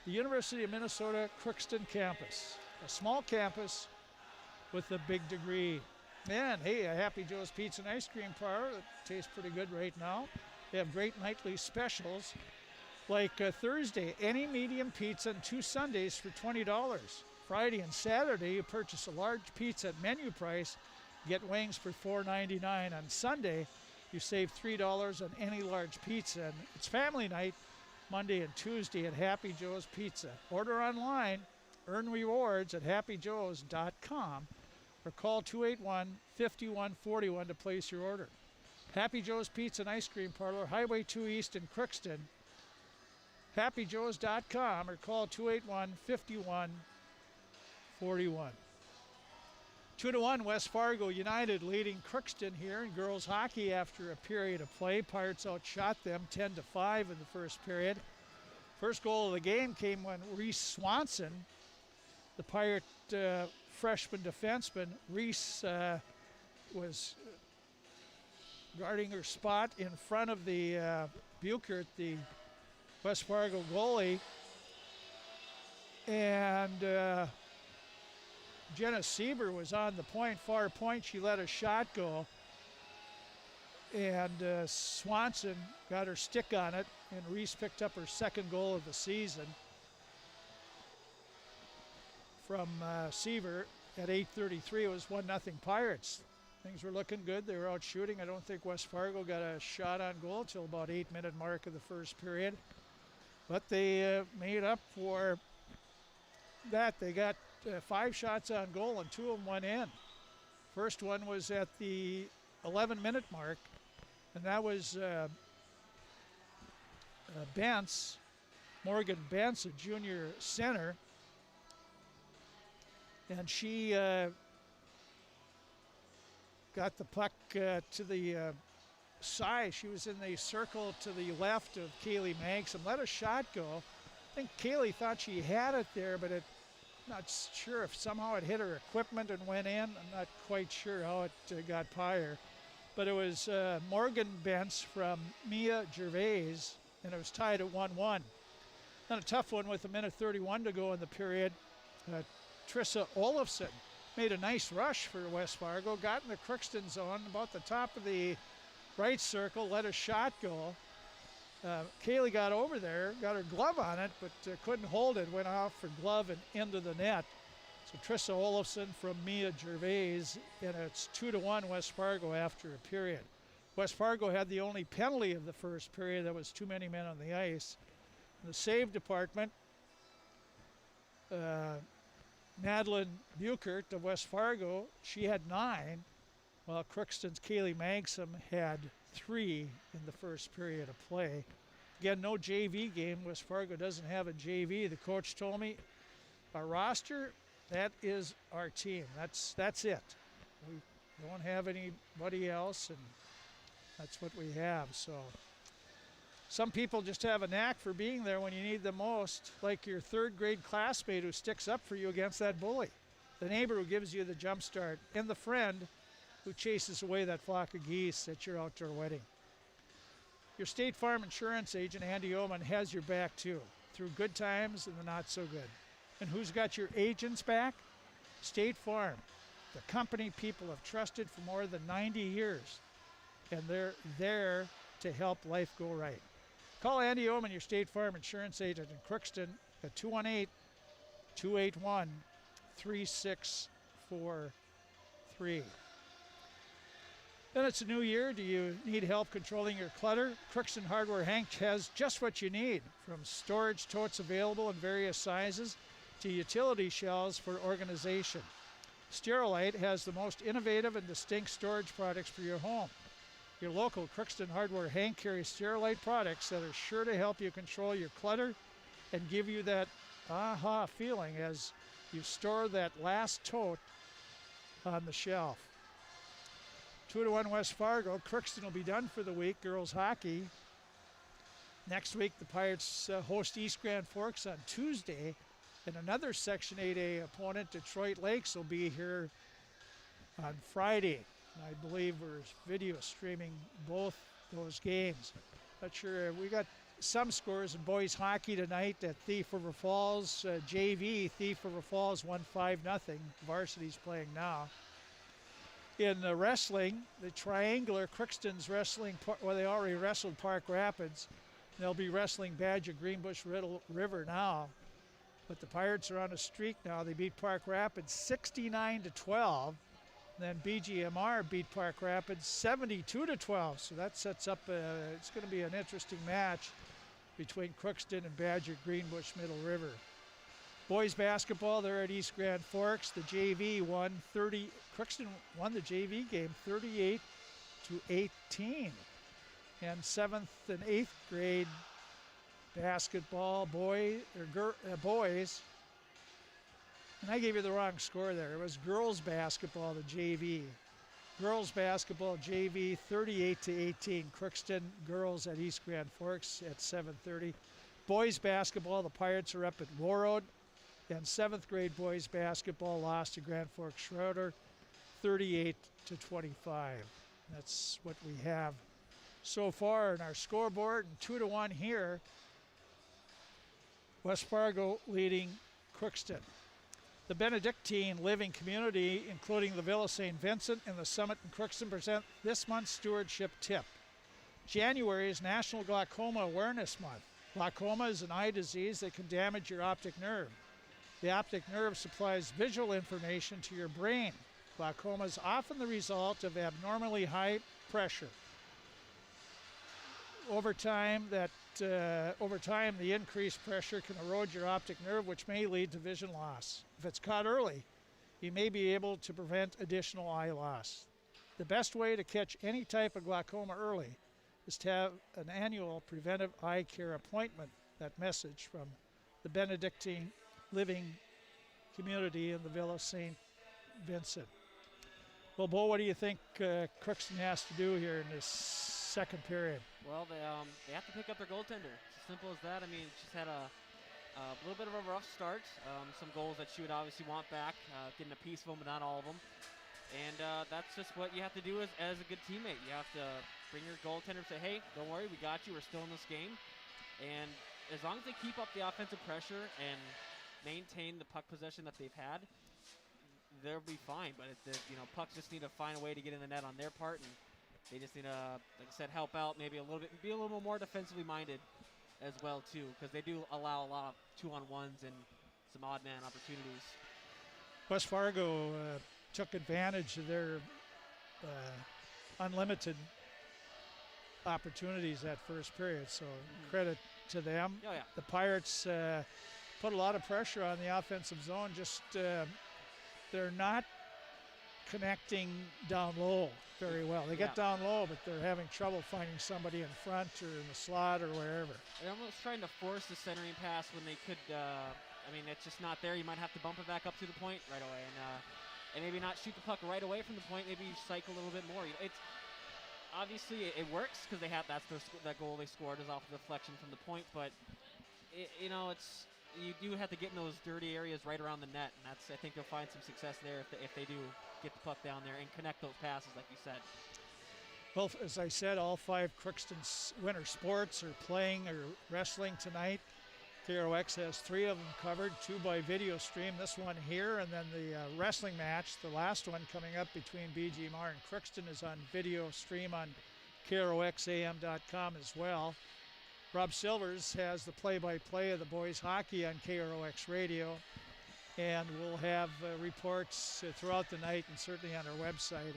The University of Minnesota Crookston campus, a small campus with a big degree. And hey, a Happy Joe's Pizza and Ice Cream Parlor that tastes pretty good right now. They have great nightly specials. Like Thursday, any medium pizza and 2 sundaes for $20. Friday and Saturday, you purchase a large pizza at menu price, get wings for $4.99. On Sunday, you save $3 on any large pizza. And it's family night, Monday and Tuesday at Happy Joe's Pizza. Order online, earn rewards at happyjoes.com, or call 281-5141 to place your order. Happy Joe's Pizza and Ice Cream Parlor, Highway 2 East in Crookston. happyjoes.com, or call 281-5141. 2-1 West Fargo United leading Crookston here in girls hockey after a period of play. Pirates outshot them 10-5 in the first period. First goal of the game came when Reese Swanson, the Pirate freshman defenseman, Reese was guarding her spot in front of the Buchert, the West Fargo goalie, and Jenna Sieber was on the point, far point. She let a shot go, and Swanson got her stick on it, and Reese picked up her second goal of the season from Sieber at 8:33. It was 1-0 Pirates. Things were looking good. They were out shooting. I don't think West Fargo got a shot on goal until about 8-minute mark of the first period. But they made up for that. They got 5 shots on goal, and 2 of them went in. First one was at the 11-minute mark, and that was Morgan Bence, a junior center. And she got the puck to the side. She was in the circle to the left of Kaylee Magsom. Let a shot go. I think Kaylee thought she had it there, but not sure if somehow it hit her equipment and went in. I'm not quite sure how it got by her. But it was Morgan Bence from Mia Gervais, and it was tied at 1-1. Then a tough one with 1:31 to go in the period. Trissa Olofsson made a nice rush for West Fargo, got in the Crookston zone, about the top of the right circle, let a shot go. Kaylee got over there, got her glove on it, but couldn't hold it, went off her glove and into the net. So Trissa Olofsson from Mia Gervais, and it's 2-1 West Fargo after a period. West Fargo had the only penalty of the first period. That was too many men on the ice. In the save department, Madeline Buchert of West Fargo, she had 9, while Crookston's Kaylee Magsom had 3 in the first period of play. Again, no JV game. West Fargo doesn't have a JV. The coach told me our roster, that is our team. That's it. We don't have anybody else, and that's what we have. So some people just have a knack for being there when you need them most, like your 3rd grade classmate who sticks up for you against that bully, the neighbor who gives you the jump start, and the friend who chases away that flock of geese at your outdoor wedding. Your State Farm insurance agent, Andy Oman, has your back too, through good times and the not so good. And who's got your agent's back? State Farm, the company people have trusted for more than 90 years, and they're there to help life go right. Call Andy Oman, your State Farm insurance agent in Crookston, at 218-281-3643. Then it's a new year. Do you need help controlling your clutter? Crookston Hardware Hank has just what you need, from storage totes available in various sizes to utility shelves for organization. Sterilite has the most innovative and distinct storage products for your home. Your local Crookston Hardware Hank carries Sterilite products that are sure to help you control your clutter and give you that aha feeling as you store that last tote on the shelf. 2-1 West Fargo. Crookston will be done for the week. Girls hockey. Next week, the Pirates host East Grand Forks on Tuesday, and another Section 8A opponent, Detroit Lakes, will be here on Friday. And I believe we're video streaming both those games. Not sure. We got some scores in boys hockey tonight at Thief River Falls. JV, Thief River Falls won 5-0. Varsity's playing now. In the wrestling, the triangular, Crookston's wrestling, well, they already wrestled Park Rapids. They'll be wrestling Badger Greenbush River now. But the Pirates are on a streak now. They beat Park Rapids 69-12. Then BGMR beat Park Rapids 72-12. So that sets up, it's going to be an interesting match between Crookston and Badger Greenbush Middle River. Boys basketball, they're at East Grand Forks. The JV won Crookston won the JV game 38-18. And 7th and 8th grade basketball boys, and I gave you the wrong score there. It was girls basketball, the JV. Girls basketball, JV, 38-18. Crookston girls at East Grand Forks at 7:30. Boys basketball, the Pirates are up at Warroad. And 7th grade boys basketball lost to Grand Forks Schroeder, 38-25. That's what we have so far in our scoreboard. And 2-1 here. West Fargo leading Crookston. The Benedictine Living Community, including the Villa St. Vincent and the Summit in Crookston, present this month's stewardship tip. January is National Glaucoma Awareness Month. Glaucoma is an eye disease that can damage your optic nerve. The optic nerve supplies visual information to your brain. Glaucoma is often the result of abnormally high pressure. Over time, the increased pressure can erode your optic nerve, which may lead to vision loss. If it's caught early, you may be able to prevent additional eye loss. The best way to catch any type of glaucoma early is to have an annual preventive eye care appointment. That message from the Benedictine Living Community in the Villa St. Vincent. Well, Bo, what do you think Crookston has to do here in this second period? Well, they have to pick up their goaltender. It's as simple as that. I mean, she's had a little bit of a rough start. Some goals that she would obviously want back, getting a piece of them, but not all of them. And that's just what you have to do as a good teammate. You have to bring your goaltender and say, hey, don't worry, we got you. We're still in this game. And as long as they keep up the offensive pressure and maintain the puck possession that they've had, they'll be fine. But pucks just need to find a way to get in the net on their part, and they just need to, like I said, help out maybe a little bit, be a little more defensively minded as well too, because they do allow a lot of 2-on-1s and some odd man opportunities. West Fargo took advantage of their unlimited opportunities that first period, so credit to them. Oh, yeah. The Pirates put a lot of pressure on the offensive zone. Just they're not connecting down low very well. They get down low, but they're having trouble finding somebody in front or in the slot or wherever. They're almost trying to force the centering pass when they could. It's just not there. You might have to bump it back up to the point right away, and maybe not shoot the puck right away from the point. Maybe you cycle a little bit more. It's obviously it works because that goal they scored is off a deflection from the point, but you do have to get in those dirty areas right around the net, and I think you'll find some success there if they do get the puck down there and connect those passes, like you said. Well, as I said, all 5 Crookston winter sports are playing or wrestling tonight. KROX has 3 of them covered, 2 by video stream, this one here, and then the wrestling match, the last one coming up between BGMR and Crookston, is on video stream on KROXAM.com as well. Rob Silvers has the play-by-play of the boys hockey on KROX Radio, and we'll have reports throughout the night and certainly on our website. And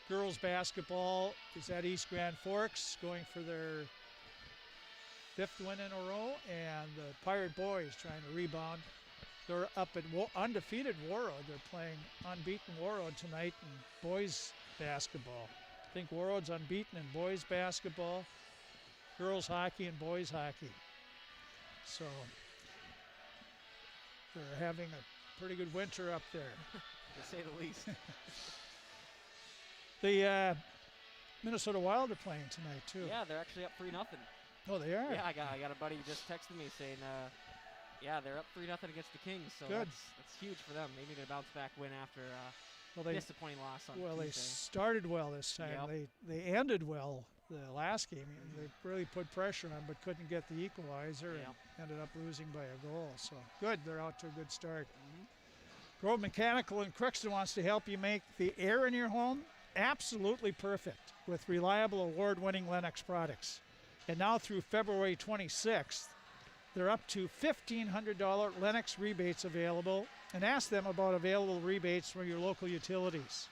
girls basketball is at East Grand Forks, going for their 5th win in a row, and the Pirate boys trying to rebound. They're up at undefeated Warroad. They're playing unbeaten Warroad tonight in boys basketball. I think Warroad's unbeaten in boys basketball, girls hockey, and boys hockey. So they're having a pretty good winter up there, to say the least. The Minnesota Wild are playing tonight too. Yeah, they're actually up 3-0. Oh, they are? Yeah, I got a buddy who just texted me saying, they're up 3-0 against the Kings. So good. That's huge for them. They need a bounce back win after disappointing loss on Tuesday. They started well this time. Yep. They ended well the last game. They really put pressure on, but couldn't get the equalizer Yeah. and ended up losing by a goal. So good, they're out to a good start. Grove Mechanical in Crookston wants to help you make the air in your home absolutely perfect with reliable, award-winning Lennox products. And now through February 26th, they're up to $1,500 Lennox rebates available, and ask them about available rebates from your local utilities.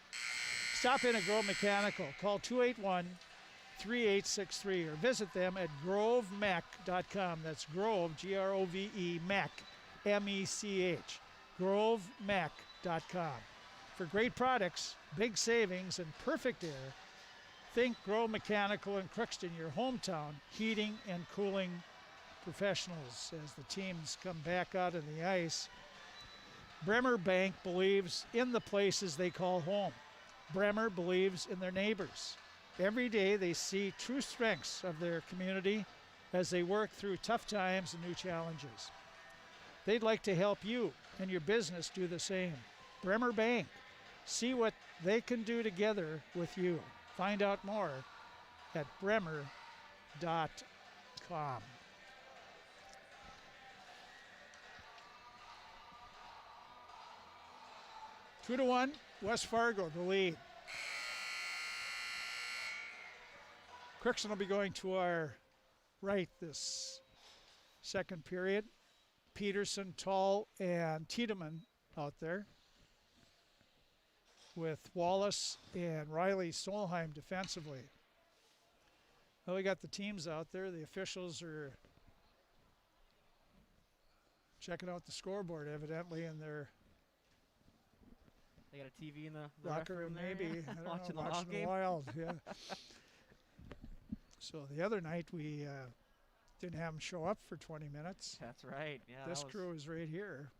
Stop in at Grove Mechanical. Call 281-3863 or visit them at grovemech.com. That's Grove, G-R-O-V-E, Mech, M-E-C-H, grovemech.com. For great products, big savings, and perfect air, think Grove Mechanical in Crookston, your hometown heating and cooling professionals as the teams come back out on the ice. Bremer Bank believes in the places they call home. Bremer believes in their neighbors. Every day they see true strengths of their community as they work through tough times and new challenges. They'd like to help you and your business do the same. Bremer Bank. See what they can do together with you. Find out more at bremer.com. Two to one, West Fargo, the lead. Crookston will be going to our right this second period. Peterson, Tall, and Tiedemann out there, with Wallace and Riley Solheim defensively. Well, we got the teams out there. The officials are checking out the scoreboard, evidently, and they're They got a TV in the locker room, there, maybe. yeah? I don't Watching know, the watching the game. Wild, yeah. So the other night we didn't have them show up for 20 minutes. That's right. Yeah. This that was, crew is right here.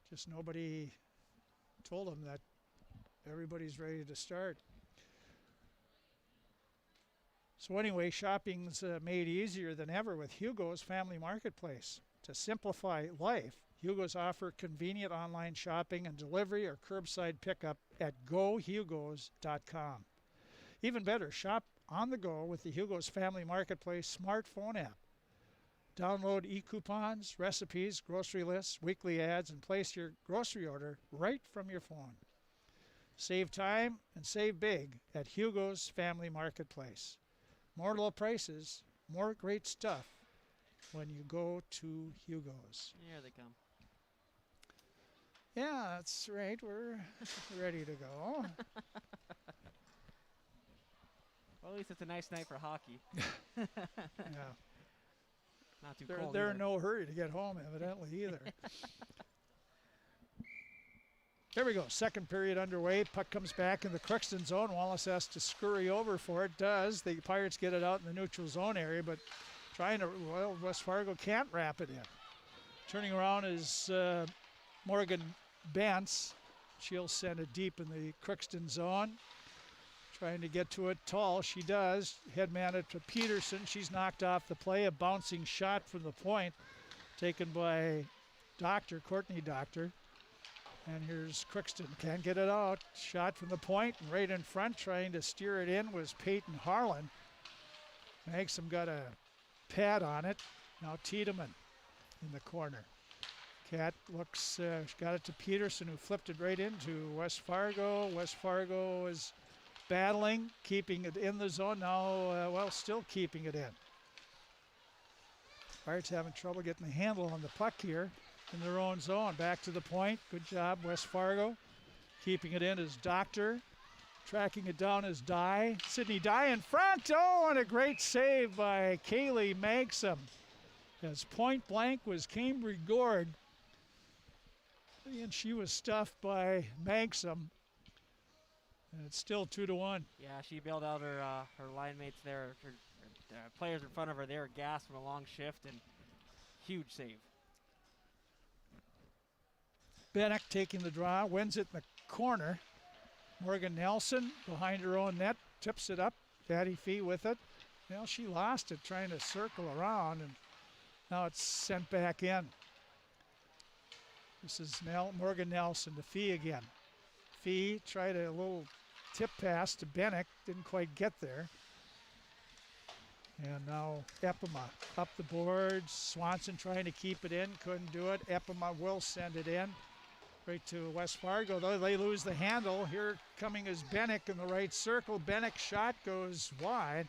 Just nobody told them that everybody's ready to start. So anyway, shopping's made easier than ever with Hugo's Family Marketplace. To simplify life, Hugo's offer convenient online shopping and delivery or curbside pickup at gohugos.com. Even better, shop on the go with the Hugo's Family Marketplace smartphone app. Download e-coupons, recipes, grocery lists, weekly ads, and place your grocery order right from your phone. Save time and save big at Hugo's Family Marketplace. More low prices, more great stuff when you go to Hugo's. Here they come. Yeah, that's right. We're ready to go. Well, at least it's a nice night for hockey. Yeah. Not too They're cold. in either. no hurry to get home, evidently, either. There we go. Second period underway. Puck comes back in the Crookston zone. Wallace has to scurry over for it. Does. The Pirates get it out in the neutral zone area, but West Fargo can't wrap it in. Turning around is Morgan Bentz. She'll send it deep in the Crookston zone. Trying to get to it tall. She does. Headman it to Peterson. She's knocked off the play. A bouncing shot from the point taken by Courtney Doctor. And here's Crookston. Can't get it out. Shot from the point and right in front. Trying to steer it in was Peyton Harlan. Maxim got a pad on it. Now Tiedemann in the corner. Cat looks, got it to Peterson, who flipped it right into West Fargo. West Fargo is battling, keeping it in the zone. Now, still keeping it in. Pirates having trouble getting the handle on the puck here in their own zone. Back to the point. Good job, West Fargo. Keeping it in is Doctor. Tracking it down is Dye. Sydney Dye in front. Oh, and a great save by Kaylee Maxim. As point blank was Cambry Gord. And she was stuffed by Maxim. And it's still 2-1. Yeah, she bailed out her line mates there. Her players in front of her. They were gassed from a long shift, and huge save. Bennick taking the draw, wins it in the corner. Morgan Nelson behind her own net, tips it up. Patty Fee with it. Well, she lost it trying to circle around, and now it's sent back in. This is Morgan Nelson to Fee again. Fee tried a little tip pass to Bennick, didn't quite get there. And now Epima up the boards. Swanson trying to keep it in, couldn't do it. Epima will send it in right to West Fargo, though they lose the handle. Here coming is Bennick in the right circle. Bennick's shot goes wide.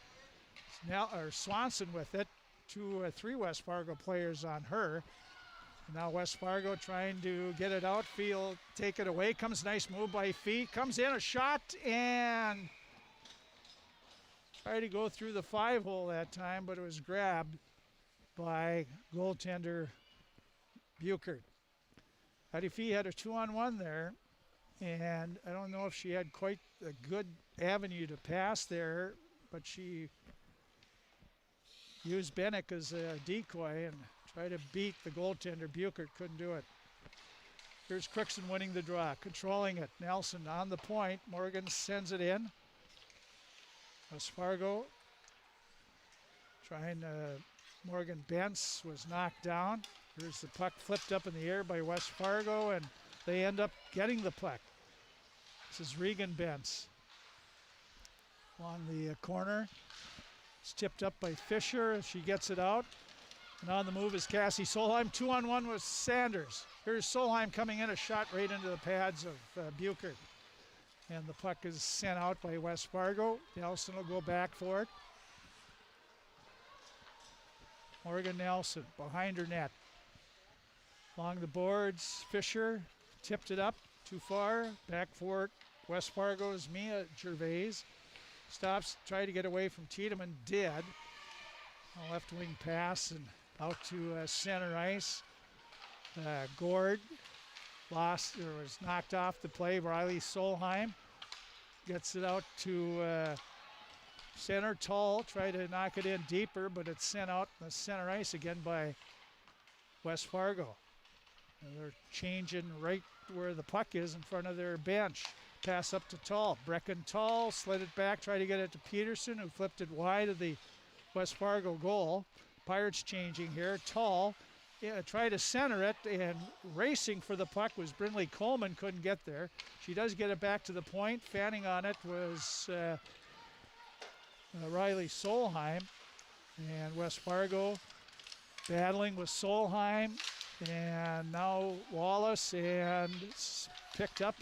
Swanson with it. 2 or 3 West Fargo players on her. Now West Fargo trying to get it out. Field take it away. Comes nice move by Fee. Comes in a shot and tried to go through the 5-hole that time, but it was grabbed by goaltender Buchert. Hattie Fee had a 2-on-1 there, and I don't know if she had quite a good avenue to pass there, but she used Bennick as a decoy and tried to beat the goaltender. Buchert couldn't do it. Here's Crookston winning the draw, controlling it. Nelson on the point. Morgan sends it in. West Fargo trying to, Morgan Bentz was knocked down. Here's the puck flipped up in the air by West Fargo, and they end up getting the puck. This is Regan Bentz along the corner. It's tipped up by Fisher. She gets it out. And on the move is Cassie Solheim. 2-on-1 with Sanders. Here's Solheim coming in, a shot right into the pads of Buchert. And the puck is sent out by West Fargo. Nelson will go back for it. Morgan Nelson behind her net. Along the boards, Fisher tipped it up too far. Back for it. West Fargo's Mia Gervais. Stops, tried to get away from Tiedemann, did. A left wing pass and out to center ice. Gord lost, or was knocked off the play. Riley Solheim gets it out to center. Tall tried to knock it in deeper, but it's sent out the center ice again by West Fargo. And they're changing right where the puck is in front of their bench. Pass up to Tall. Brecken Tall slid it back, tried to get it to Peterson, who flipped it wide of the West Fargo goal. Pirates changing here. Tall tried to center it, and racing for the puck was Brindley Coleman, couldn't get there. She does get it back to the point. Fanning on it was Riley Solheim. And West Fargo battling with Solheim. And now Wallace, and it's picked up.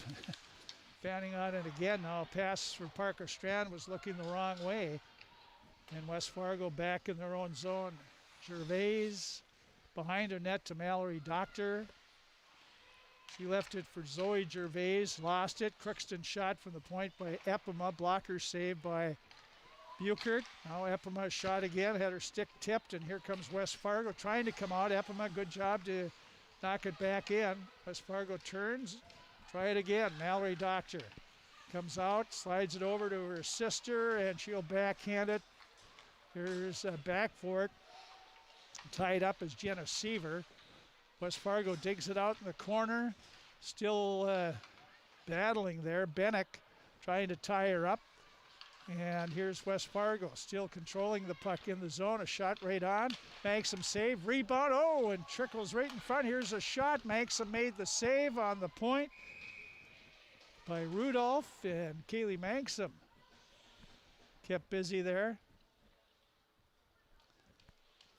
Fanning on it again. Now a pass for Parker Strand was looking the wrong way. And West Fargo back in their own zone. Gervais behind her net to Mallory Doctor. She left it for Zoe Gervais, lost it. Crookston shot from the point by Epima. Blocker saved by Buchert. Now Epima shot again, had her stick tipped, and here comes West Fargo trying to come out. Epima, good job to knock it back in. West Fargo turns. Try it again. Mallory Doctor comes out, slides it over to her sister, and she'll backhand it. Here's back for it. Tied up is Jenna Seaver. West Fargo digs it out in the corner. Still battling there. Bennick trying to tie her up. And here's West Fargo still controlling the puck in the zone. A shot right on. Maxim save. Rebound. Oh, and trickles right in front. Here's a shot. Maxim made the save on the point by Rudolph, and Kaylee Maxim kept busy there.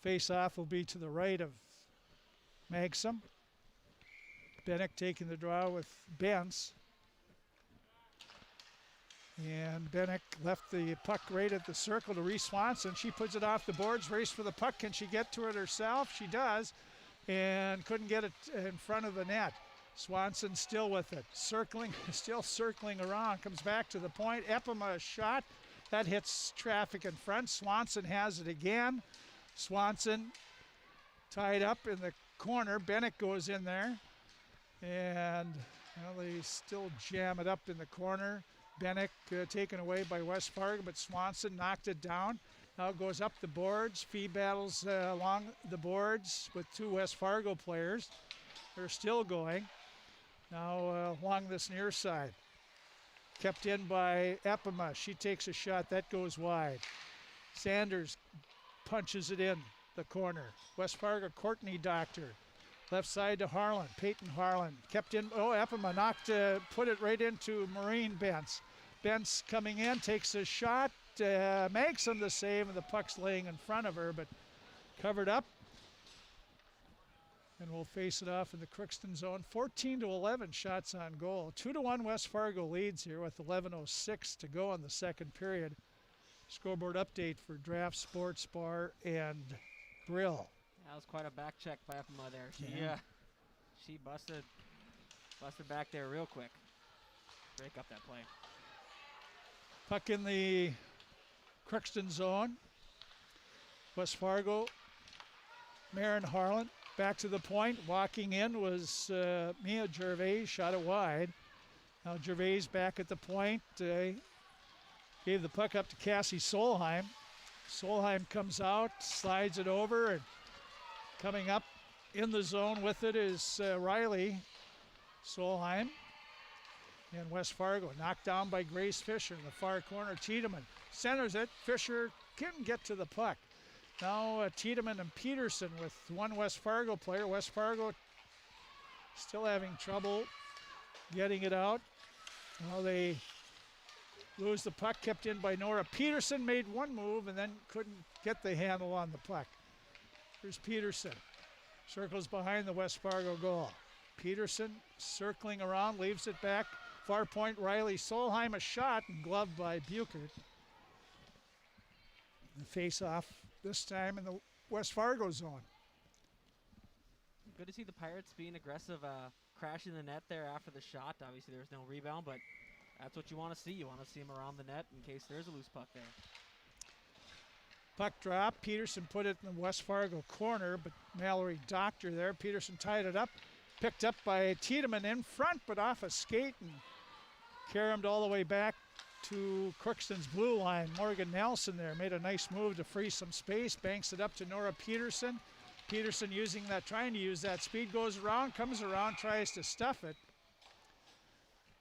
Face-off will be to the right of Maxim. Bennick taking the draw with Bentz. And Bennick left the puck right at the circle to Reese Swanson. She puts it off the boards, race for the puck. Can she get to it herself? She does, and couldn't get it in front of the net. Swanson still with it, still circling around, comes back to the point. Epima shot, that hits traffic in front. Swanson has it again. Swanson tied up in the corner. Bennick goes in there, and they still jam it up in the corner. Bennick taken away by West Fargo, but Swanson knocked it down. Now it goes up the boards. Fee battles along the boards with 2 West Fargo players. They're still going. Now along this near side. Kept in by Epima. She takes a shot. That goes wide. Sanders punches it in the corner. West Fargo, Courtney Doctor. Left side to Harlan. Peyton Harlan. Kept in. Oh, Epima put it right into Maureen Bentz. Bentz coming in, takes a shot. makes him the save, and the puck's laying in front of her, but covered up. And we'll face it off in the Crookston zone. 14-11 shots on goal. 2-1 West Fargo leads here with 11:06 to go in the second period. Scoreboard update for Draft Sports Bar and Grill. That was quite a back check by Epima there. She busted back there real quick. Break up that play. Puck in the Crookston zone. West Fargo, Peyton Harlan. Back to the point, walking in was Mia Gervais, shot it wide. Now Gervais back at the point, gave the puck up to Cassie Solheim. Solheim comes out, slides it over, and coming up in the zone with it is Riley Solheim. And West Fargo knocked down by Grace Fisher in the far corner. Tiedemann centers it. Fisher couldn't get to the puck. Now Tiedemann and Peterson with one West Fargo player. West Fargo still having trouble getting it out. Now they lose the puck, kept in by Nora. Peterson made one move and then couldn't get the handle on the puck. Here's Peterson. Circles behind the West Fargo goal. Peterson circling around, leaves it back. Far point, Riley Solheim, a shot, and gloved by Buchert. The face-off this time in the West Fargo zone. Good to see the Pirates being aggressive, crashing the net there after the shot. Obviously, there's no rebound, but that's what you want to see. You want to see them around the net in case there's a loose puck there. Puck drop. Peterson put it in the West Fargo corner, but Mallory Doctor there. Peterson tied it up. Picked up by Tiedemann in front, but off a skate and carried all the way back to Crookston's blue line. Morgan Nelson there made a nice move to free some space. Banks it up to Nora Peterson. Peterson trying to use that speed, goes around, comes around, tries to stuff it.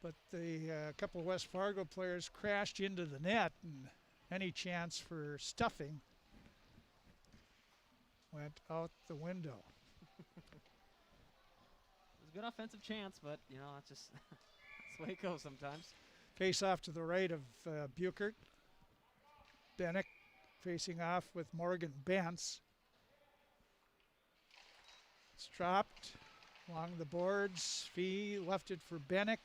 But the couple of West Fargo players crashed into the net, and any chance for stuffing went out the window. It was a good offensive chance, but, that's just that's the way it goes sometimes. Face off to the right of Buchert. Bennick facing off with Morgan Bentz. It's dropped along the boards. Fee left it for Bennick.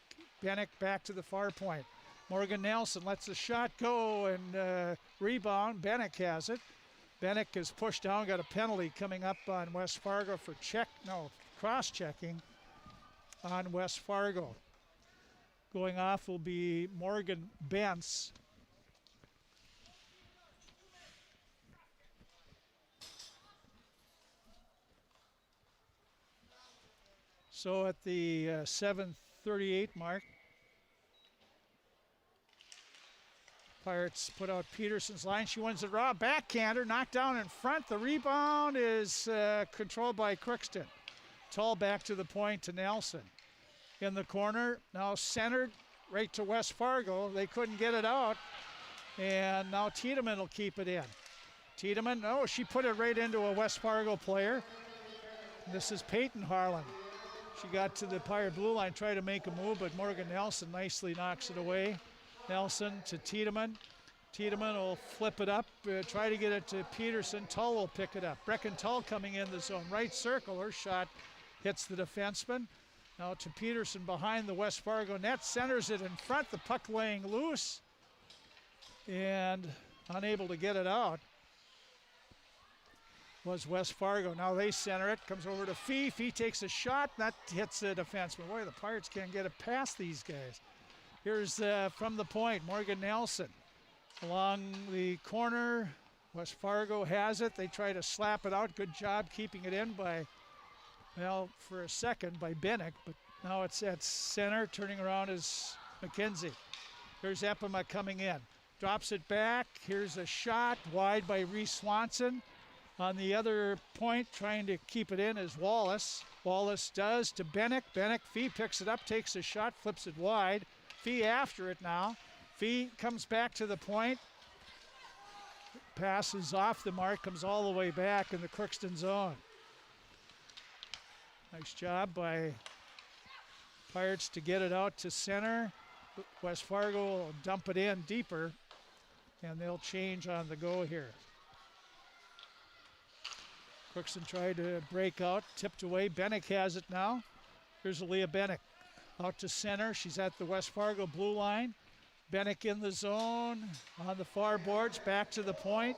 Bennick back to the far point. Morgan Nelson lets the shot go and rebound. Bennick has it. Bennick is pushed down, got a penalty coming up on West Fargo for cross-checking on West Fargo. Going off will be Morgan Bentz. So at the 7:38 mark, Pirates put out Peterson's line. She wins it raw. Backhander, knocked down in front. The rebound is controlled by Crookston. Tull back to the point to Nelson. In the corner, now centered right to West Fargo. They couldn't get it out. And now Tiedemann will keep it in. Tiedemann, she put it right into a West Fargo player. This is Peyton Harlan. She got to the Pirate blue line, tried to make a move, but Morgan Nelson nicely knocks it away. Nelson to Tiedemann. Tiedemann will flip it up, try to get it to Peterson. Tull will pick it up. Brecken Tull coming in the zone. Right circle, her shot hits the defenseman. Now to Peterson behind the West Fargo net, centers it in front, the puck laying loose, and unable to get it out was West Fargo. Now they center it, comes over to Fee. Fee takes a shot, that hits the defenseman. Boy, the Pirates can't get it past these guys. Here's from the point, Morgan Nelson. Along the corner, West Fargo has it. They try to slap it out. Good job keeping it in for a second by Bennick, but now it's at center. Turning around is McKenzie. Here's Epima coming in. Drops it back. Here's a shot wide by Reese Swanson. On the other point, trying to keep it in is Wallace. Wallace does to Bennick. Bennick, Fee picks it up, takes a shot, flips it wide. Fee after it now. Fee comes back to the point. Passes off the mark, comes all the way back in the Crookston zone. Nice job by Pirates to get it out to center. West Fargo will dump it in deeper. and they'll change on the go here. Crookston tried to break out, tipped away. Bennick has it now. Here's Aaliyah Bennick out to center. She's at the West Fargo blue line. Bennick in the zone on the far boards, back to the point.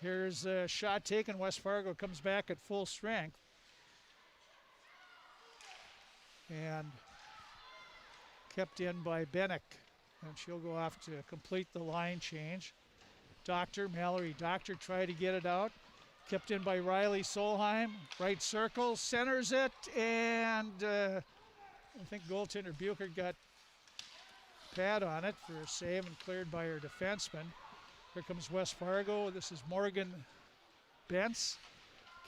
Here's a shot taken. West Fargo comes back at full strength. And kept in by Bennick. And she'll go off to complete the line change. Mallory Doctor tried to get it out. Kept in by Riley Solheim. Right circle, centers it, and I think goaltender Buchert got pad on it for a save and cleared by her defenseman. Here comes West Fargo. This is Morgan Bentz.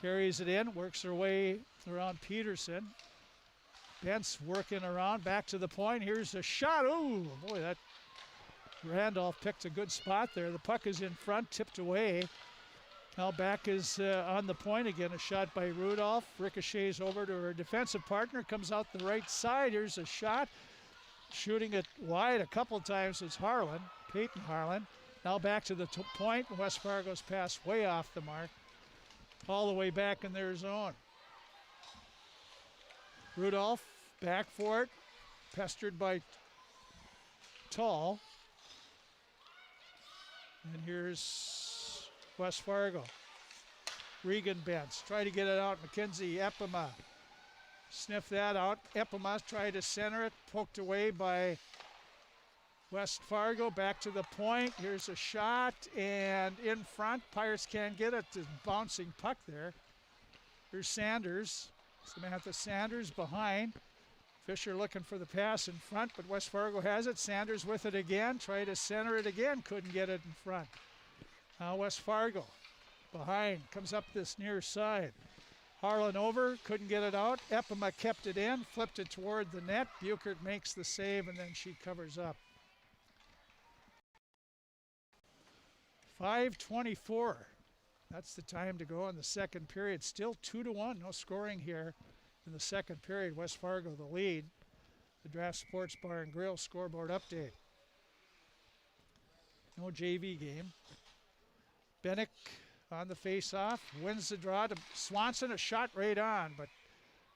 Carries it in, works her way around Peterson. Bentz working around, back to the point. Here's a shot. Oh, boy, that Randolph picked a good spot there. The puck is in front, tipped away. Now back is on the point again. A shot by Rudolph. Ricochets over to her defensive partner. Comes out the right side. Here's a shot. Shooting it wide a couple times is Harlan, Peyton Harlan. Now back to the point. West Fargo's pass way off the mark. All the way back in their zone. Rudolph back for it. Pestered by Tall. And here's West Fargo. Regan Bentz. Try to get it out. Mackenzie Epima. Sniff that out. Epima tried to center it. Poked away by West Fargo. Back to the point. Here's a shot. And in front. Pirates can't get it. The bouncing puck there. Here's Sanders. Samantha Sanders behind. Fisher looking for the pass in front, but West Fargo has it. Sanders with it again. Try to center it again. Couldn't get it in front. Now West Fargo behind. Comes up this near side. Harlan over. Couldn't get it out. Epima kept it in. Flipped it toward the net. Buchert makes the save, and then she covers up. 5:24. That's the time to go in the second period. Still 2-1. No scoring here in the second period. West Fargo the lead. The Draft Sports Bar and Grill scoreboard update. No JV game. Bennick on the face-off. Wins the draw to Swanson. A shot right on, but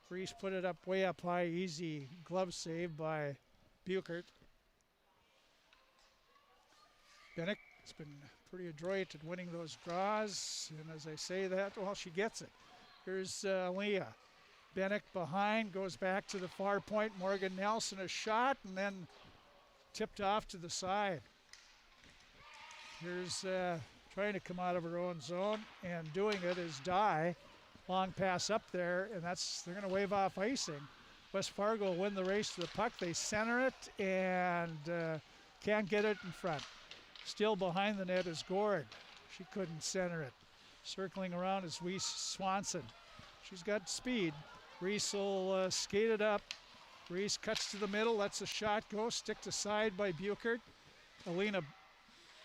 Reese put it up way up high. Easy glove save by Buchert. Bennick has been pretty adroit at winning those draws, and as I say that, well, she gets it. Here's Leah. Bennick behind, goes back to the far point. Morgan Nelson a shot, and then tipped off to the side. Here's trying to come out of her own zone, and doing it is Dye. Long pass up there, and they're going to wave off icing. West Fargo win the race to the puck. They center it, and can't get it in front. Still behind the net is Gord. She couldn't center it. Circling around is Reese Swanson. She's got speed. Reese will skate it up. Reese cuts to the middle, lets the shot go. Sticked aside by Buchert. Alina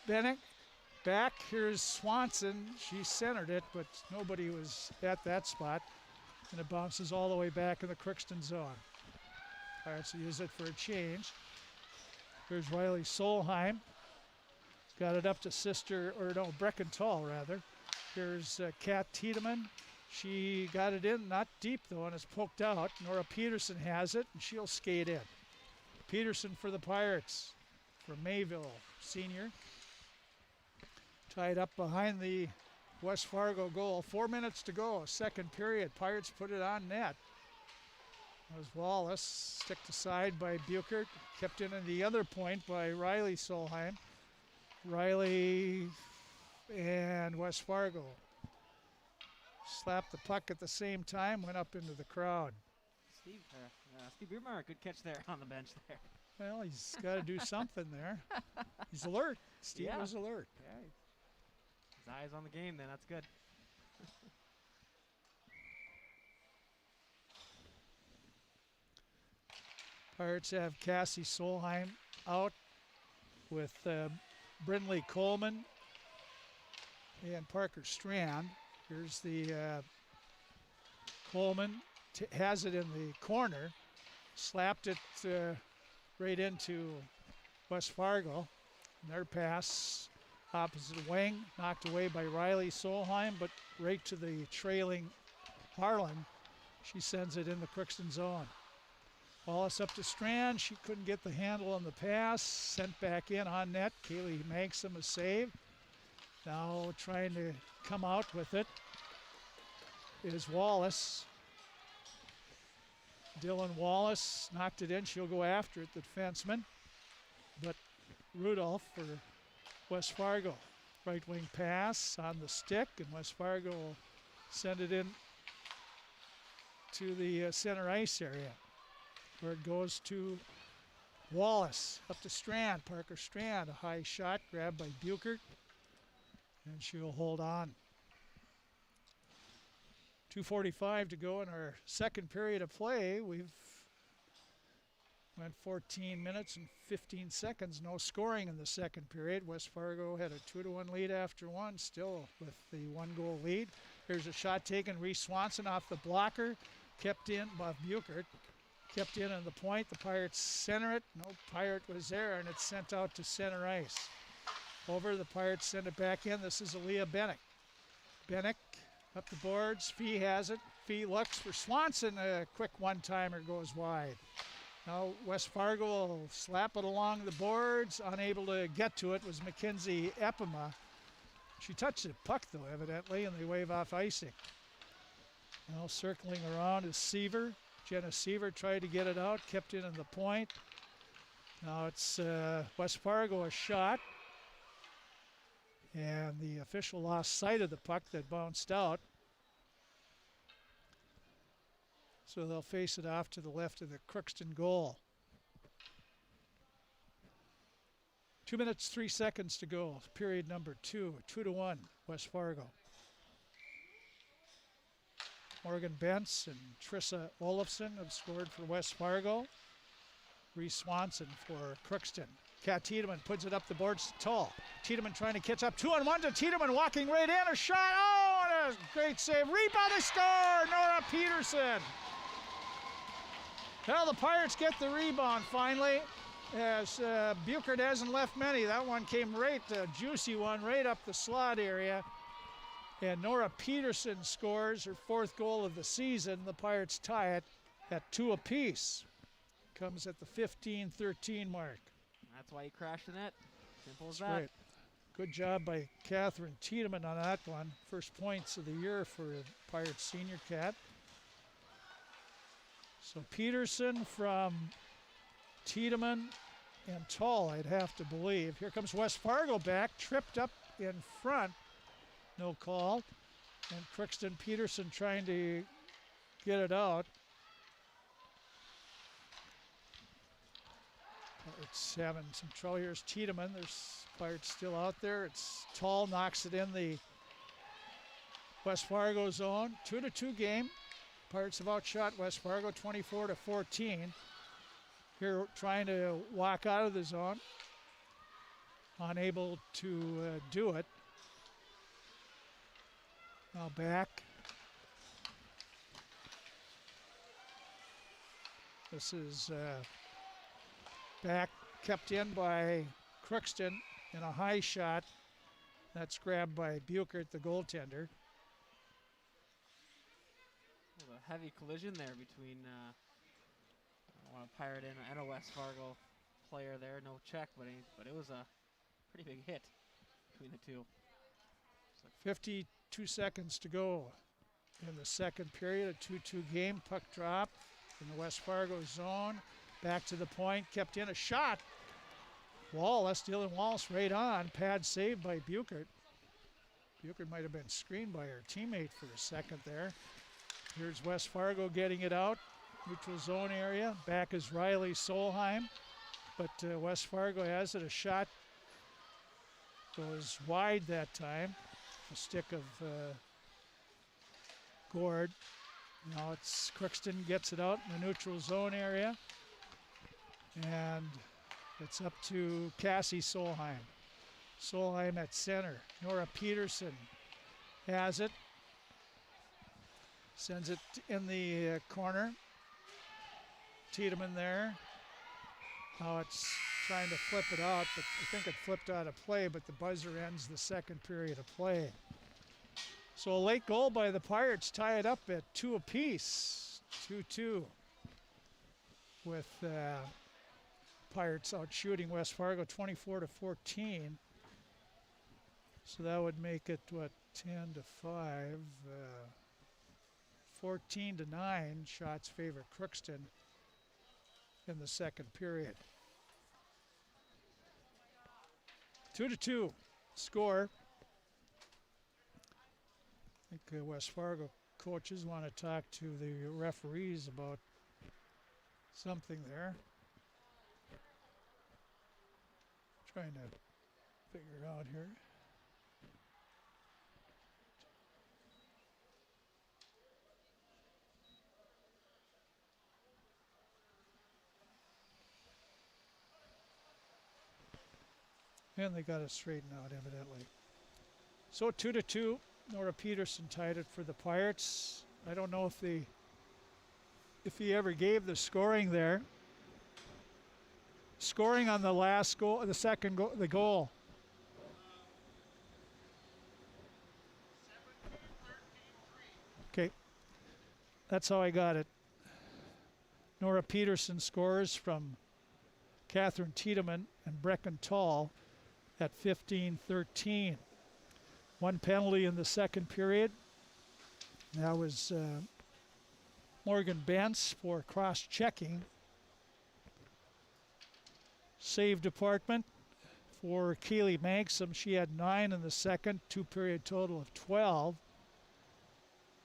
Bennick back. Here's Swanson. She centered it, but nobody was at that spot. And it bounces all the way back in the Crookston zone. Pirates will use it for a change. Here's Riley Solheim. Got it up to Breckentall rather. Here's Kat Tiedemann. She got it in, not deep though, and it's poked out. Nora Peterson has it, and she'll skate in. Peterson for the Pirates from Mayville, senior. Tied up behind the West Fargo goal. 4 minutes to go, second period. Pirates put it on net. That was Wallace, sticked aside by Buchert. Kept in the other point by Riley Solheim. Riley and West Fargo slapped the puck at the same time, went up into the crowd. Steve Biermeyer, good catch there on the bench there. Well, he's got to do something there. He's alert. Steve was alert. Yeah, his eyes on the game then, that's good. Pirates have Cassie Solheim out with Brindley Coleman and Parker Strand. Here's the Coleman has it in the corner, slapped it right into West Fargo. And their pass Opposite wing, knocked away by Riley Solheim, but right to the trailing Harlan. She sends it in the Crookston zone. Wallace up to Strand. She couldn't get the handle on the pass. Sent back in on net. Kaylee Maxim a save. Now trying to come out with it is Wallace. Dylan Wallace knocked it in. She'll go after it, the defenseman. But Rudolph for West Fargo. Right wing pass on the stick, and West Fargo will send it in to the center ice area, where it goes to Wallace. Up to Strand, Parker Strand. A high shot grabbed by Buchert, and she'll hold on. 2:45 to go in our second period of play. We've went 14 minutes and 15 seconds. No scoring in the second period. West Fargo had a 2-1 lead after one, still with the 1-goal lead. Here's a shot taken. Reese Swanson off the blocker. Kept in by Buchert. Kept in on the point. The Pirates center it. No Pirate was there, and it's sent out to center ice. Over, the Pirates send it back in. This is Aaliyah Bennick. Bennick up the boards. Fee has it. Fee looks for Swanson. A quick one-timer goes wide. Now West Fargo will slap it along the boards. Unable to get to it was Mackenzie Epima. She touched the puck, though, evidently, and they wave off icing. Now circling around is Seaver. Jenna Seaver tried to get it out, kept it in the point. Now it's West Fargo a shot. And the official lost sight of the puck that bounced out. So they'll face it off to the left of the Crookston goal. 2 minutes, 3 seconds to go. Period number 2, 2-1, West Fargo. Morgan Bentz and Trissa Olofsson have scored for West Fargo. Reese Swanson for Crookston. Kat Tiedemann puts it up the boards to Tull. Tiedemann trying to catch up. 2-on-1 to Tiedemann, walking right in. A shot. Oh, and a great save. Rebound, they score. Nora Peterson. Well, the Pirates get the rebound finally, as Buchert hasn't left many. That one came right, a juicy one, right up the slot area. And Nora Peterson scores her 4th goal of the season. The Pirates tie it at 2 apiece. Comes at the 15-13 mark. That's why you crashed the net. Simple as That's that. right. Good job by Catherine Tiedemann on that one. First points of the year for Pirates senior cat. So Peterson from Tiedemann and Tull, I'd have to believe. Here comes West Fargo back, tripped up in front. No call. And Crookston Peterson trying to get it out. It's having some trouble. Here's Tiedemann. There's Pirates still out there. It's Tull, knocks it in the West Fargo zone. 2-2 game. Pirates have outshot West Fargo 24-14. Here trying to walk out of the zone. Unable to do it. Now back. This is back, kept in by Crookston in a high shot. That's grabbed by Buchert, the goaltender. Well, a heavy collision there between a Pirate and a West Fargo player there. No check, but it was a pretty big hit between the two. 52 seconds to go in the second period. A 2-2 game. Puck drop in the West Fargo zone. Back to the point, kept in a shot. Wallace, Dylan Wallace right on. Pad saved by Buchert. Buchert might have been screened by her teammate for a second there. Here's West Fargo getting it out. Neutral zone area. Back is Riley Solheim. But West Fargo has it. A shot goes wide that time. A stick of Gord. Now it's Crookston gets it out in the neutral zone area. And it's up to Cassie Solheim. Solheim at center. Nora Peterson has it. Sends it in the corner. Tiedemann there. Now it's trying to flip it out, but I think it flipped out of play, but the buzzer ends the second period of play. So a late goal by the Pirates tie it up at 2 apiece, 2-2, with Pirates out shooting West Fargo 24-14. So that would make it, what, 10-5, 14-9 shots favor Crookston in the second period. 2-2 score. I think West Fargo coaches want to talk to the referees about something there. Trying to figure it out here. And they got it straightened out, evidently. So 2-2. Nora Peterson tied it for the Pirates. I don't know if he ever gave the scoring there. Scoring on the last goal, the second goal, the goal. Okay, that's how I got it. Nora Peterson scores from Catherine Tiedemann and Brecken Tall at 15-13. One penalty in the second period. That was Morgan Bentz for cross-checking. Save department for Keely Manxam. She had 9 in the second, 2-period total of 12.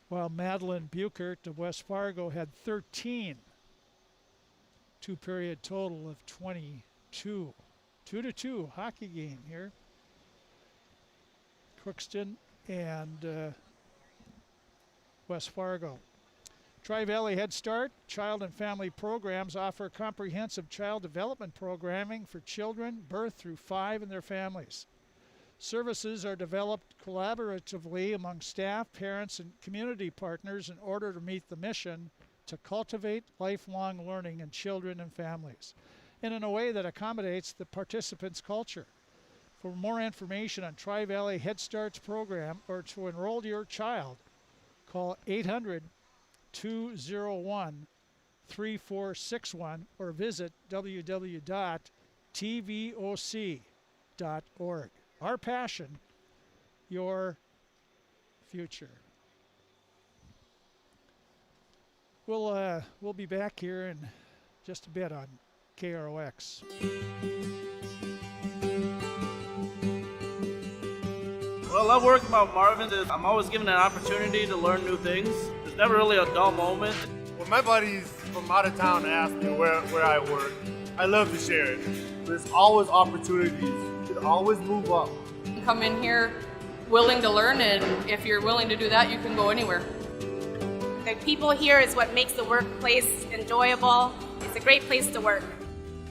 While Madeline Buchert of West Fargo had 13, 2-period total of 22. 2-2 hockey game here. Crookston and West Fargo. Tri-Valley Head Start Child and Family Programs offer comprehensive child development programming for children birth through 5 and their families. Services are developed collaboratively among staff, parents, and community partners in order to meet the mission to cultivate lifelong learning in children and families, and in a way that accommodates the participants' culture. For more information on Tri-Valley Head Start's program or to enroll your child, call 800-201-3461 or visit www.tvoc.org. Our passion, your future. We'll be back here in just a bit on KROX. What I love working with Marvin is I'm always given an opportunity to learn new things. There's never really a dull moment. When my buddies from out of town ask me where I work, I love to share it. There's always opportunities. You can always move up. Come in here willing to learn, and if you're willing to do that, you can go anywhere. The people here is what makes the workplace enjoyable. It's a great place to work.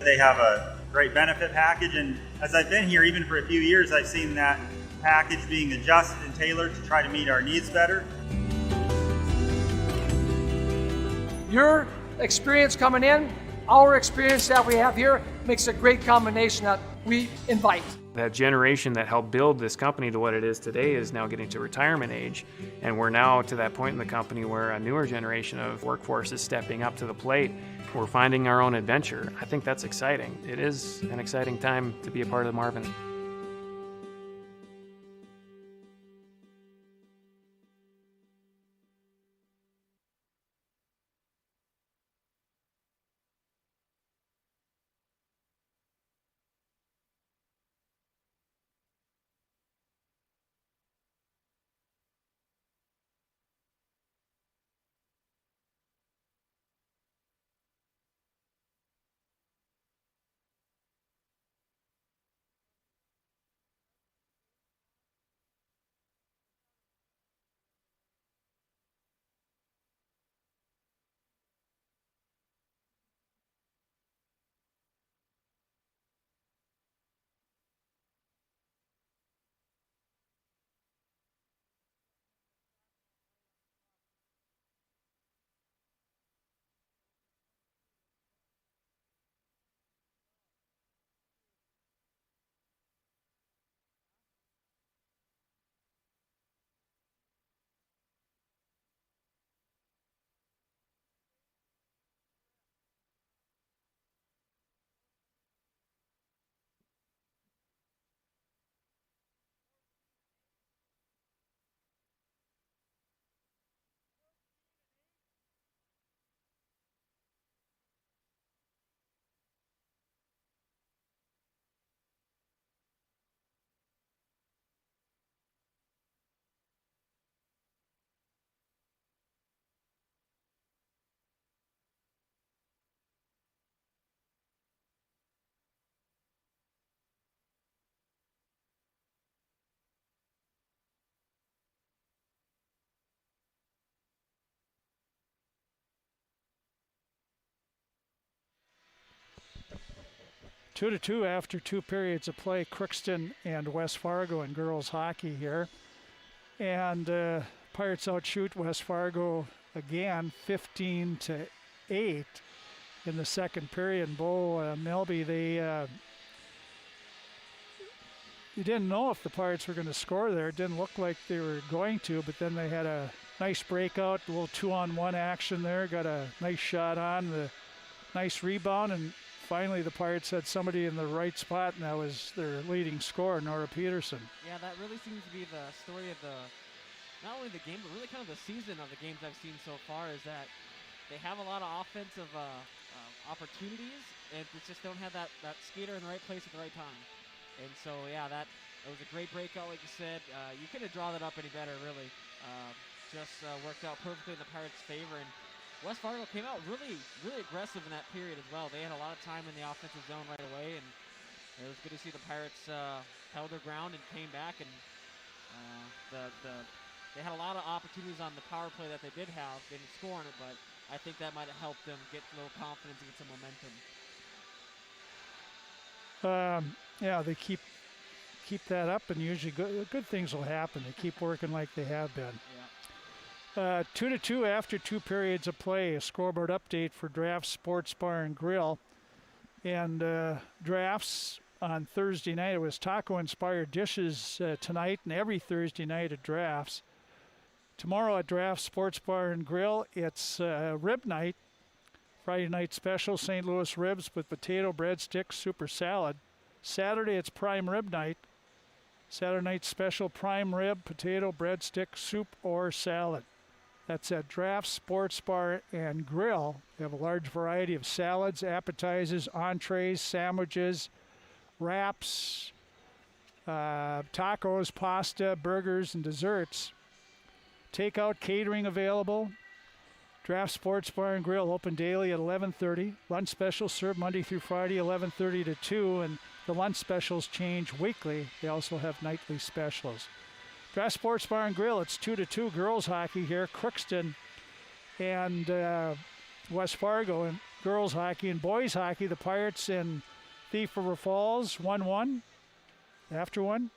They have a great benefit package, and as I've been here even for a few years, I've seen that package being adjusted and tailored to try to meet our needs better. Your experience coming in, our experience that we have here makes a great combination that we invite. That generation that helped build this company to what it is today is now getting to retirement age, and we're now to that point in the company where a newer generation of workforce is stepping up to the plate. We're finding our own adventure. I think that's exciting. It is an exciting time to be a part of the Marvin. 2-2 after 2 periods of play. Crookston and West Fargo in girls hockey here. And Pirates outshoot West Fargo again, 15-8 in the second period. And Bo Melby, you didn't know if the Pirates were going to score there. It didn't look like they were going to, but then they had a nice breakout, a little 2-on-1 action there. Got a nice shot on, the nice rebound, and finally the Pirates had somebody in the right spot, and that was their leading scorer, Nora Peterson. Yeah, that really seems to be the story of not only the game, but really kind of the season of the games I've seen so far, is that they have a lot of offensive opportunities, and they just don't have that skater in the right place at the right time. And so, yeah, that was a great breakout, like you said. You couldn't draw that up any better, really. Just worked out perfectly in the Pirates' favor. And West Fargo came out really, really aggressive in that period as well. They had a lot of time in the offensive zone right away, and it was good to see the Pirates held their ground and came back. And they had a lot of opportunities on the power play that they did have. They didn't score on it, but I think that might have helped them get a little confidence and get some momentum. Yeah, they keep that up, and usually good things will happen. They keep working like they have been. Yeah. 2-2 after 2 periods of play. A scoreboard update for Drafts Sports Bar and Grill. And Drafts on Thursday night, it was taco-inspired dishes tonight and every Thursday night at Drafts. Tomorrow at Drafts Sports Bar and Grill, it's rib night. Friday night special, St. Louis ribs with potato, breadsticks, super salad. Saturday, it's prime rib night. Saturday night special, prime rib, potato, breadstick, soup, or salad. That's at Draft Sports Bar and Grill. They have a large variety of salads, appetizers, entrees, sandwiches, wraps, tacos, pasta, burgers, and desserts. Takeout catering available. Draft Sports Bar and Grill open daily at 11:30. Lunch specials served Monday through Friday, 11:30 to 2, and the lunch specials change weekly. They also have nightly specials. Draft Sports Bar and Grill, it's 2-2 girls hockey here. Crookston and West Fargo in girls hockey. And boys hockey, the Pirates in Thief River Falls, 1-1. After one?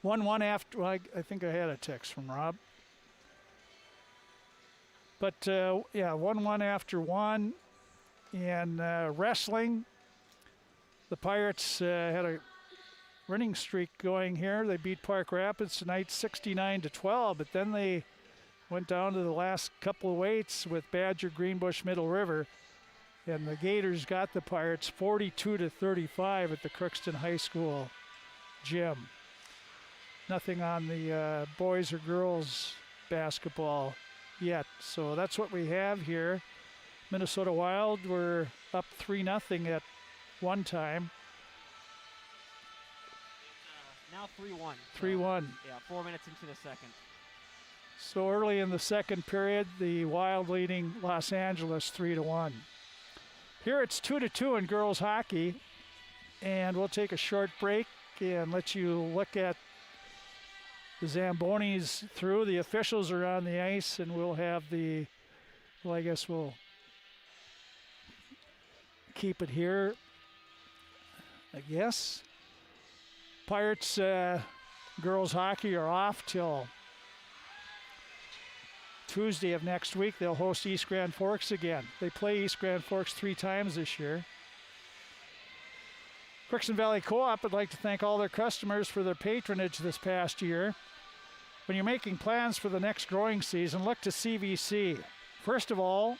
1-1 after, well, I think I had a text from Rob. But, yeah, 1-1 after one. And wrestling, the Pirates had a winning streak going here. They beat Park Rapids tonight 69-12, but then they went down to the last couple of weights with Badger, Greenbush, Middle River. And the Gators got the Pirates 42-35 at the Crookston High School gym. Nothing on the boys or girls basketball yet. So that's what we have here. Minnesota Wild were up 3-0 at one time. Now 3-1. 3-1. Yeah, 4 minutes into the second. So early in the second period, the Wild leading Los Angeles 3-1. Here it's 2-2 in girls hockey, and we'll take a short break and let you look at the Zambonis through. The officials are on the ice, and we'll have I guess we'll keep it here. I guess. Pirates girls hockey are off till Tuesday of next week. They'll host East Grand Forks again. They play East Grand Forks 3 times this year. Crookston Valley Co-op would like to thank all their customers for their patronage this past year. When you're making plans for the next growing season, look to CVC. First of all,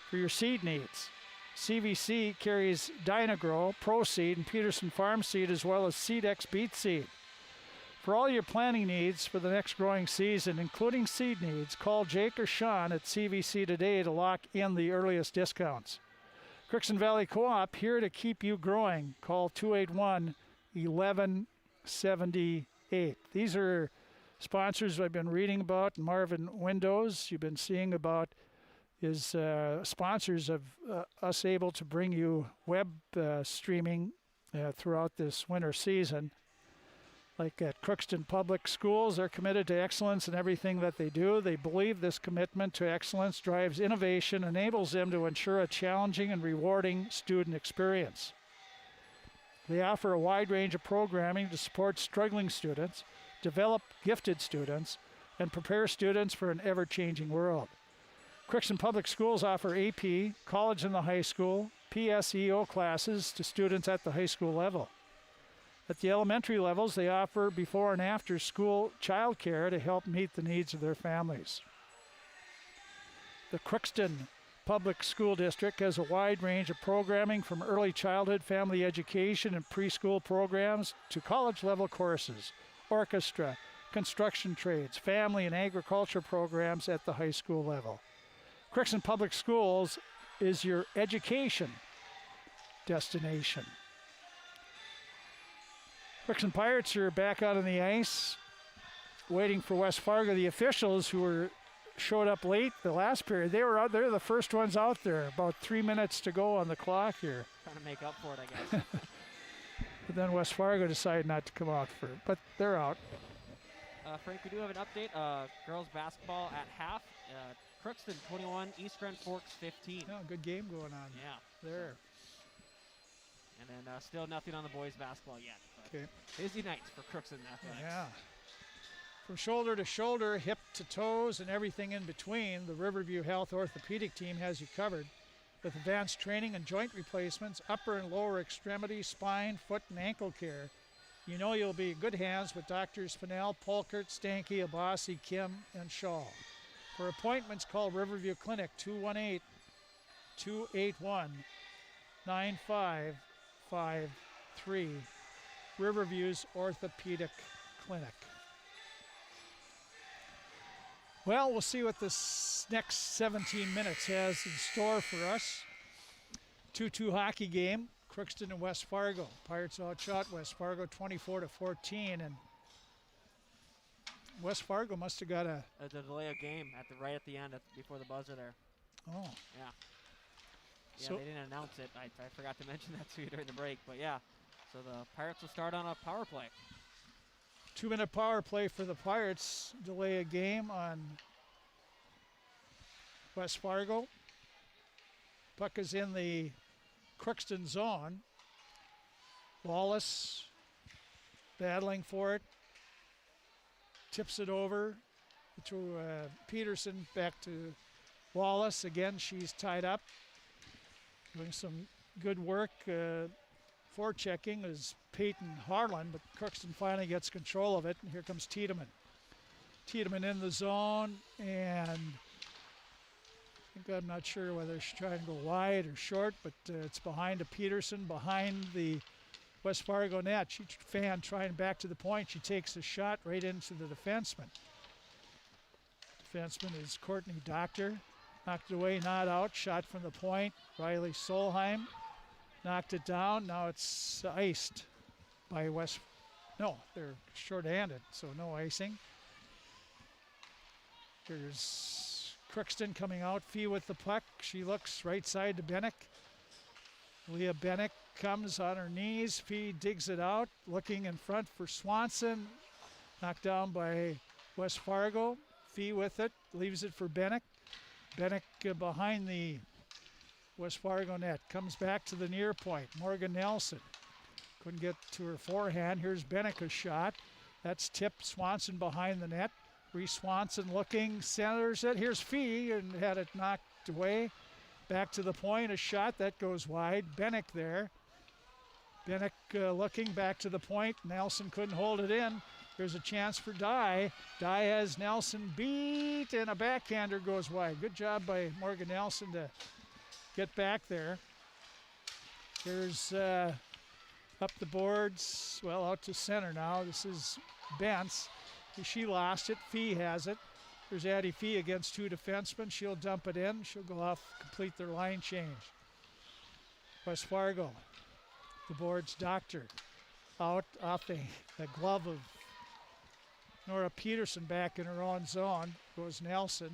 for your seed needs. CVC carries Dynagrow, Pro Seed, and Peterson Farm Seed, as well as SeedX Beet Seed. For all your planting needs for the next growing season, including seed needs, call Jake or Sean at CVC today to lock in the earliest discounts. Crookston Valley Co-op, here to keep you growing. Call 281-1178. These are sponsors I've been reading about. Marvin Windows, you've been seeing about, is sponsors of us able to bring you web streaming throughout this winter season. Like at Crookston Public Schools, they're committed to excellence in everything that they do. They believe this commitment to excellence drives innovation, enables them to ensure a challenging and rewarding student experience. They offer a wide range of programming to support struggling students, develop gifted students, and prepare students for an ever-changing world. Crookston Public Schools offer AP, college and the high school, PSEO classes to students at the high school level. At the elementary levels, they offer before and after school childcare to help meet the needs of their families. The Crookston Public School District has a wide range of programming from early childhood family education and preschool programs to college-level courses, orchestra, construction trades, family and agriculture programs at the high school level. Crookston Public Schools is your education destination. Crookston Pirates are back out on the ice, waiting for West Fargo. The officials who showed up late the last period, they were out there, the first ones out there. About 3 minutes to go on the clock here. Trying to make up for it, I guess. But then West Fargo decided not to come out for it, but they're out. Frank, we do have an update. Girls basketball at half. Crookston 21, East Grand Forks 15. Yeah, good game going on. Yeah. There. And then still nothing on the boys basketball yet. Okay. Busy nights for Crookston Athletics. Yeah. From shoulder to shoulder, hip to toes, and everything in between, the Riverview Health Orthopedic team has you covered. With advanced training and joint replacements, upper and lower extremity, spine, foot, and ankle care, you know you'll be in good hands with Drs. Fennell, Polkert, Stanky, Abasi, Kim, and Shaw. For appointments, call Riverview Clinic 218-281-9553. Riverview's Orthopedic Clinic. Well, we'll see what this next 17 minutes has in store for us. 2-2 hockey game, Crookston and West Fargo. Pirates outshot West Fargo 24-14, and West Fargo must have got a delay of game right at the end before the buzzer there. Oh. Yeah. Yeah, So they didn't announce it. I forgot to mention that to you during the break, but yeah. So the Pirates will start on a power play. 2-minute power play for the Pirates. Delay a game on West Fargo. Puck is in the Crookston zone. Wallace battling for it. Tips it over to Peterson, back to Wallace. Again, she's tied up. Doing some good work. Forechecking is Peyton Harlan, but Crookston finally gets control of it, and here comes Tiedemann. Tiedemann in the zone, and I'm not sure whether she's trying to go wide or short, but it's behind to Peterson, behind the West Fargo net. She fan trying back to the point. She takes a shot right into the defenseman. Defenseman is Courtney Doctor. Knocked it away, not out. Shot from the point. Riley Solheim knocked it down. Now it's iced by West. No, they're short-handed, so no icing. Here's Crookston coming out. Fee with the puck. She looks right side to Bennick. Leah Bennick comes on her knees. Fee digs it out. Looking in front for Swanson. Knocked down by West Fargo. Fee with it. Leaves it for Bennick. Bennick behind the West Fargo net. Comes back to the near point. Morgan Nelson. Couldn't get to her forehand. Here's Bennick's shot. That's tipped. Swanson behind the net. Reese Swanson looking. Centers it. Here's Fee and had it knocked away. Back to the point. A shot that goes wide. Bennick there. Bennick looking back to the point. Nelson couldn't hold it in. There's a chance for Dye. Dye has Nelson beat, and a backhander goes wide. Good job by Morgan Nelson to get back there. Here's up the boards, well, out to center now. This is Bentz. She lost it. Fee has it. There's Addie Fee against two defensemen. She'll dump it in. She'll go off, complete their line change. West Fargo. The boards, Doctor. Out off the glove of Nora Peterson, back in her own zone. Goes Nelson.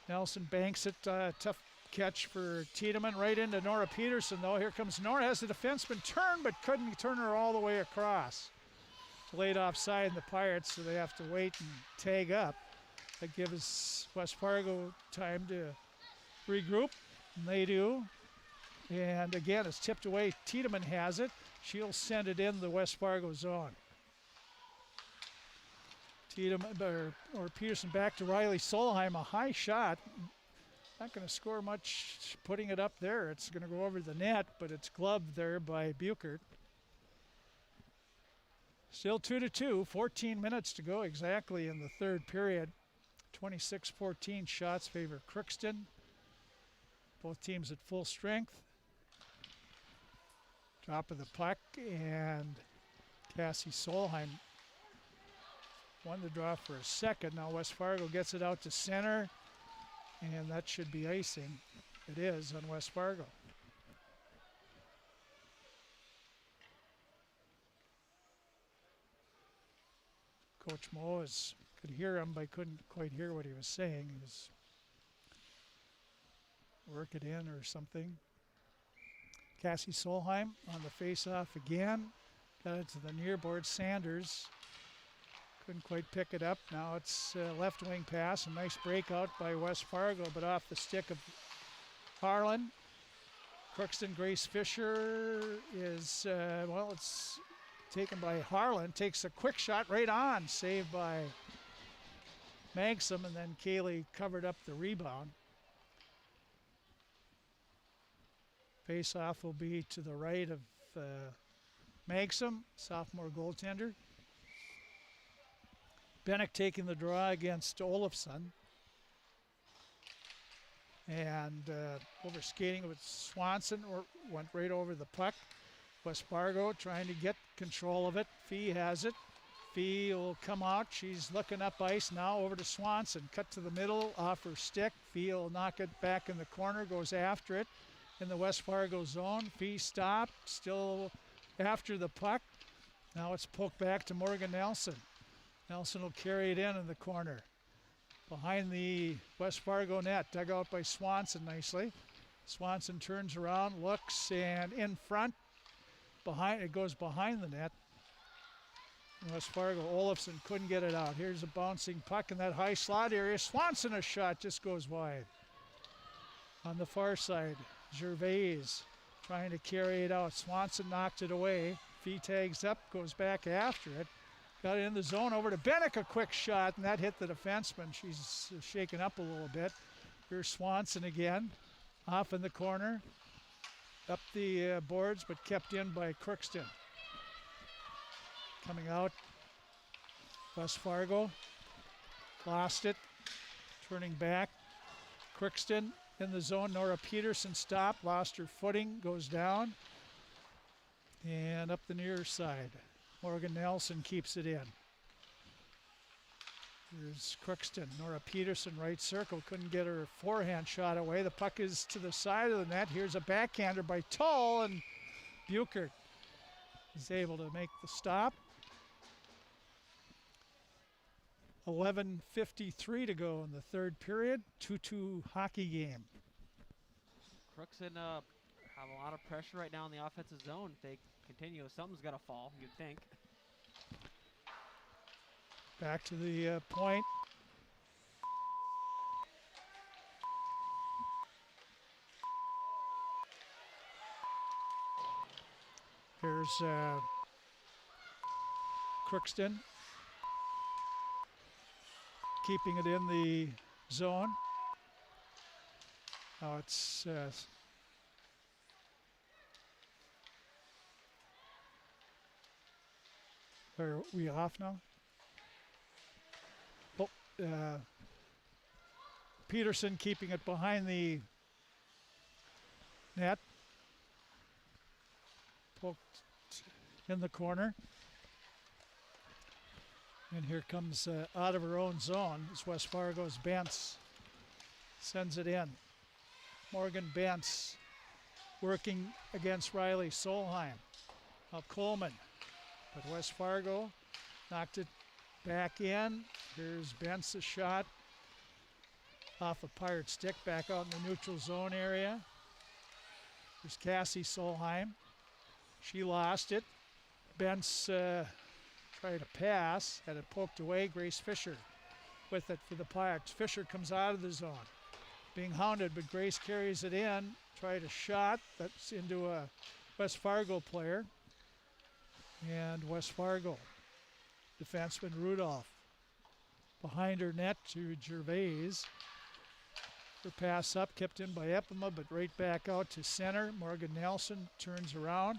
Nelson banks it. Tough catch for Tiedemann. Right into Nora Peterson, though. Here comes Nora. Has the defenseman turn, but couldn't turn her all the way across. It's laid offside in the Pirates, so they have to wait and tag up. That gives West Fargo time to regroup, and they do. And again, it's tipped away. Tiedemann has it. She'll send it in the West Fargo zone. Or Peterson back to Riley Solheim, a high shot. Not going to score much putting it up there. It's going to go over the net, but it's gloved there by Buchert. Still 2-2, 14 minutes to go exactly in the third period. 26-14 shots favor Crookston. Both teams at full strength. Top of the puck, and Cassie Solheim won the draw for a second. Now West Fargo gets it out to center, and that should be icing. It is on West Fargo. Coach Moe could hear him, but couldn't quite hear what he was saying. He was work it in or something. Cassie Solheim on the face-off again. Got it to the near board. Sanders couldn't quite pick it up. Now it's left wing pass. A nice breakout by West Fargo, but off the stick of Harlan. Crookston Grace Fisher is, it's taken by Harlan. Takes a quick shot right on. Saved by Magsom, and then Kaylee covered up the rebound. Face-off will be to the right of Magsom, sophomore goaltender. Bennick taking the draw against Olofsson. And over skating with Swanson, went right over the puck. West Fargo trying to get control of it. Fee has it. Fee will come out. She's looking up ice now over to Swanson. Cut to the middle, off her stick. Fee will knock it back in the corner, goes after it. In the West Fargo zone, Fee stopped, still after the puck. Now it's poked back to Morgan Nelson. Nelson will carry it in the corner. Behind the West Fargo net, dug out by Swanson nicely. Swanson turns around, looks, and in front, it goes behind the net. West Fargo, Olofsson couldn't get it out. Here's a bouncing puck in that high slot area. Swanson, a shot, just goes wide. On the far side, Gervais trying to carry it out. Swanson knocked it away. Fee tags up, goes back after it. Got it in the zone over to Bennick, a quick shot, and that hit the defenseman. She's shaken up a little bit. Here's Swanson again, off in the corner. Up the boards, but kept in by Crookston. Coming out, West Fargo. Lost it, turning back. Crookston in the zone. Nora Peterson stopped, lost her footing, goes down. And up the near side. Morgan Nelson keeps it in. Here's Crookston. Nora Peterson, right circle, couldn't get her forehand shot away. The puck is to the side of the net. Here's a backhander by Tull, and Buchert is able to make the stop. 11:53 to go in the third period. 2-2 hockey game. Crookston have a lot of pressure right now in the offensive zone. If they continue, something's got to fall, you'd think. Back to the point. Here's Crookston keeping it in the zone. Now it's are we off now? Oh, Peterson keeping it behind the net. Poked in the corner. And here comes out of her own zone. It's West Fargo's Bentz. Sends it in. Morgan Bentz working against Riley Solheim. Now Coleman. But West Fargo knocked it back in. Here's Bentz, a shot off a Pirate stick back out in the neutral zone area. There's Cassie Solheim. She lost it. Bentz tried to pass, had it poked away. Grace Fisher with it for the Pirates. Fisher comes out of the zone, being hounded, but Grace carries it in. Tried a shot that's into a West Fargo player. And West Fargo, defenseman Rudolph. Behind her net to Gervais. Her pass up, kept in by Epima, but right back out to center. Morgan Nelson turns around,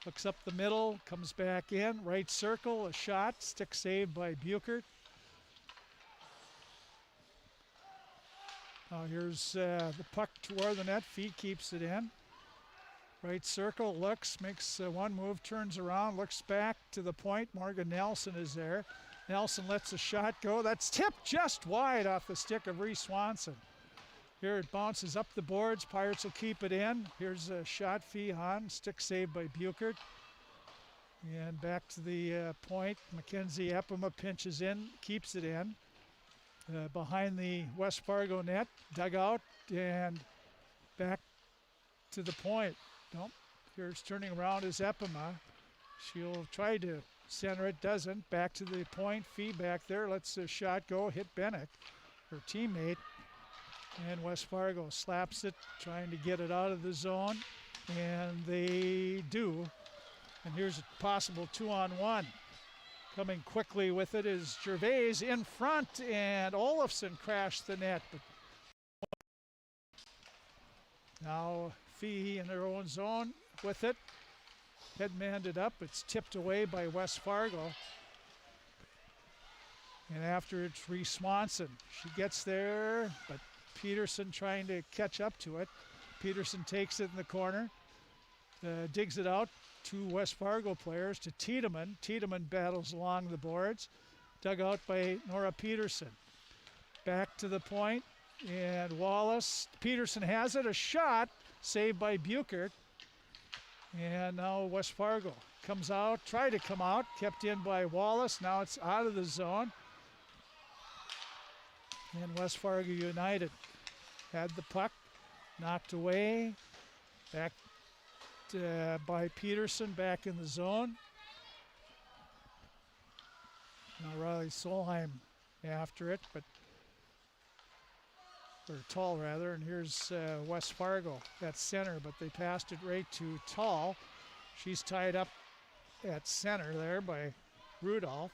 looks up the middle, comes back in, right circle, a shot, stick saved by Buchert. Now here's the puck toward the net, Fee keeps it in. Right circle, looks, makes one move, turns around, looks back to the point. Morgan Nelson is there. Nelson lets a shot go. That's tipped just wide off the stick of Reese Swanson. Here it bounces up the boards. Pirates will keep it in. Here's a shot, Fee Han, stick saved by Buchert. And back to the point. Mackenzie Epima pinches in, keeps it in. Behind the West Fargo net, dugout, and back to the point. Nope. Here's turning around is Epima. She'll try to center it, doesn't. Back to the point, Fee back there, lets the shot go, hit Bennick, her teammate. And West Fargo slaps it, trying to get it out of the zone, and they do. And here's a possible 2-on-1. Coming quickly with it is Gervais in front, and Olofsson crashed the net. But now Fee in their own zone with it. Headmanned it up. It's tipped away by West Fargo. And after it's Reese Swanson. She gets there, but Peterson trying to catch up to it. Peterson takes it in the corner, digs it out. Two West Fargo players to Tiedemann. Tiedemann battles along the boards. Dug out by Nora Peterson. Back to the point, and Wallace. Peterson has it, a shot, saved by Buchert. And now West Fargo comes out, tried to come out, kept in by Wallace. Now it's out of the zone. And West Fargo United had the puck, knocked away, back by Peterson, back in the zone. Now Riley Solheim after it, but or Tall rather, and here's West Fargo at center, but they passed it right to Tall. She's tied up at center there by Rudolph.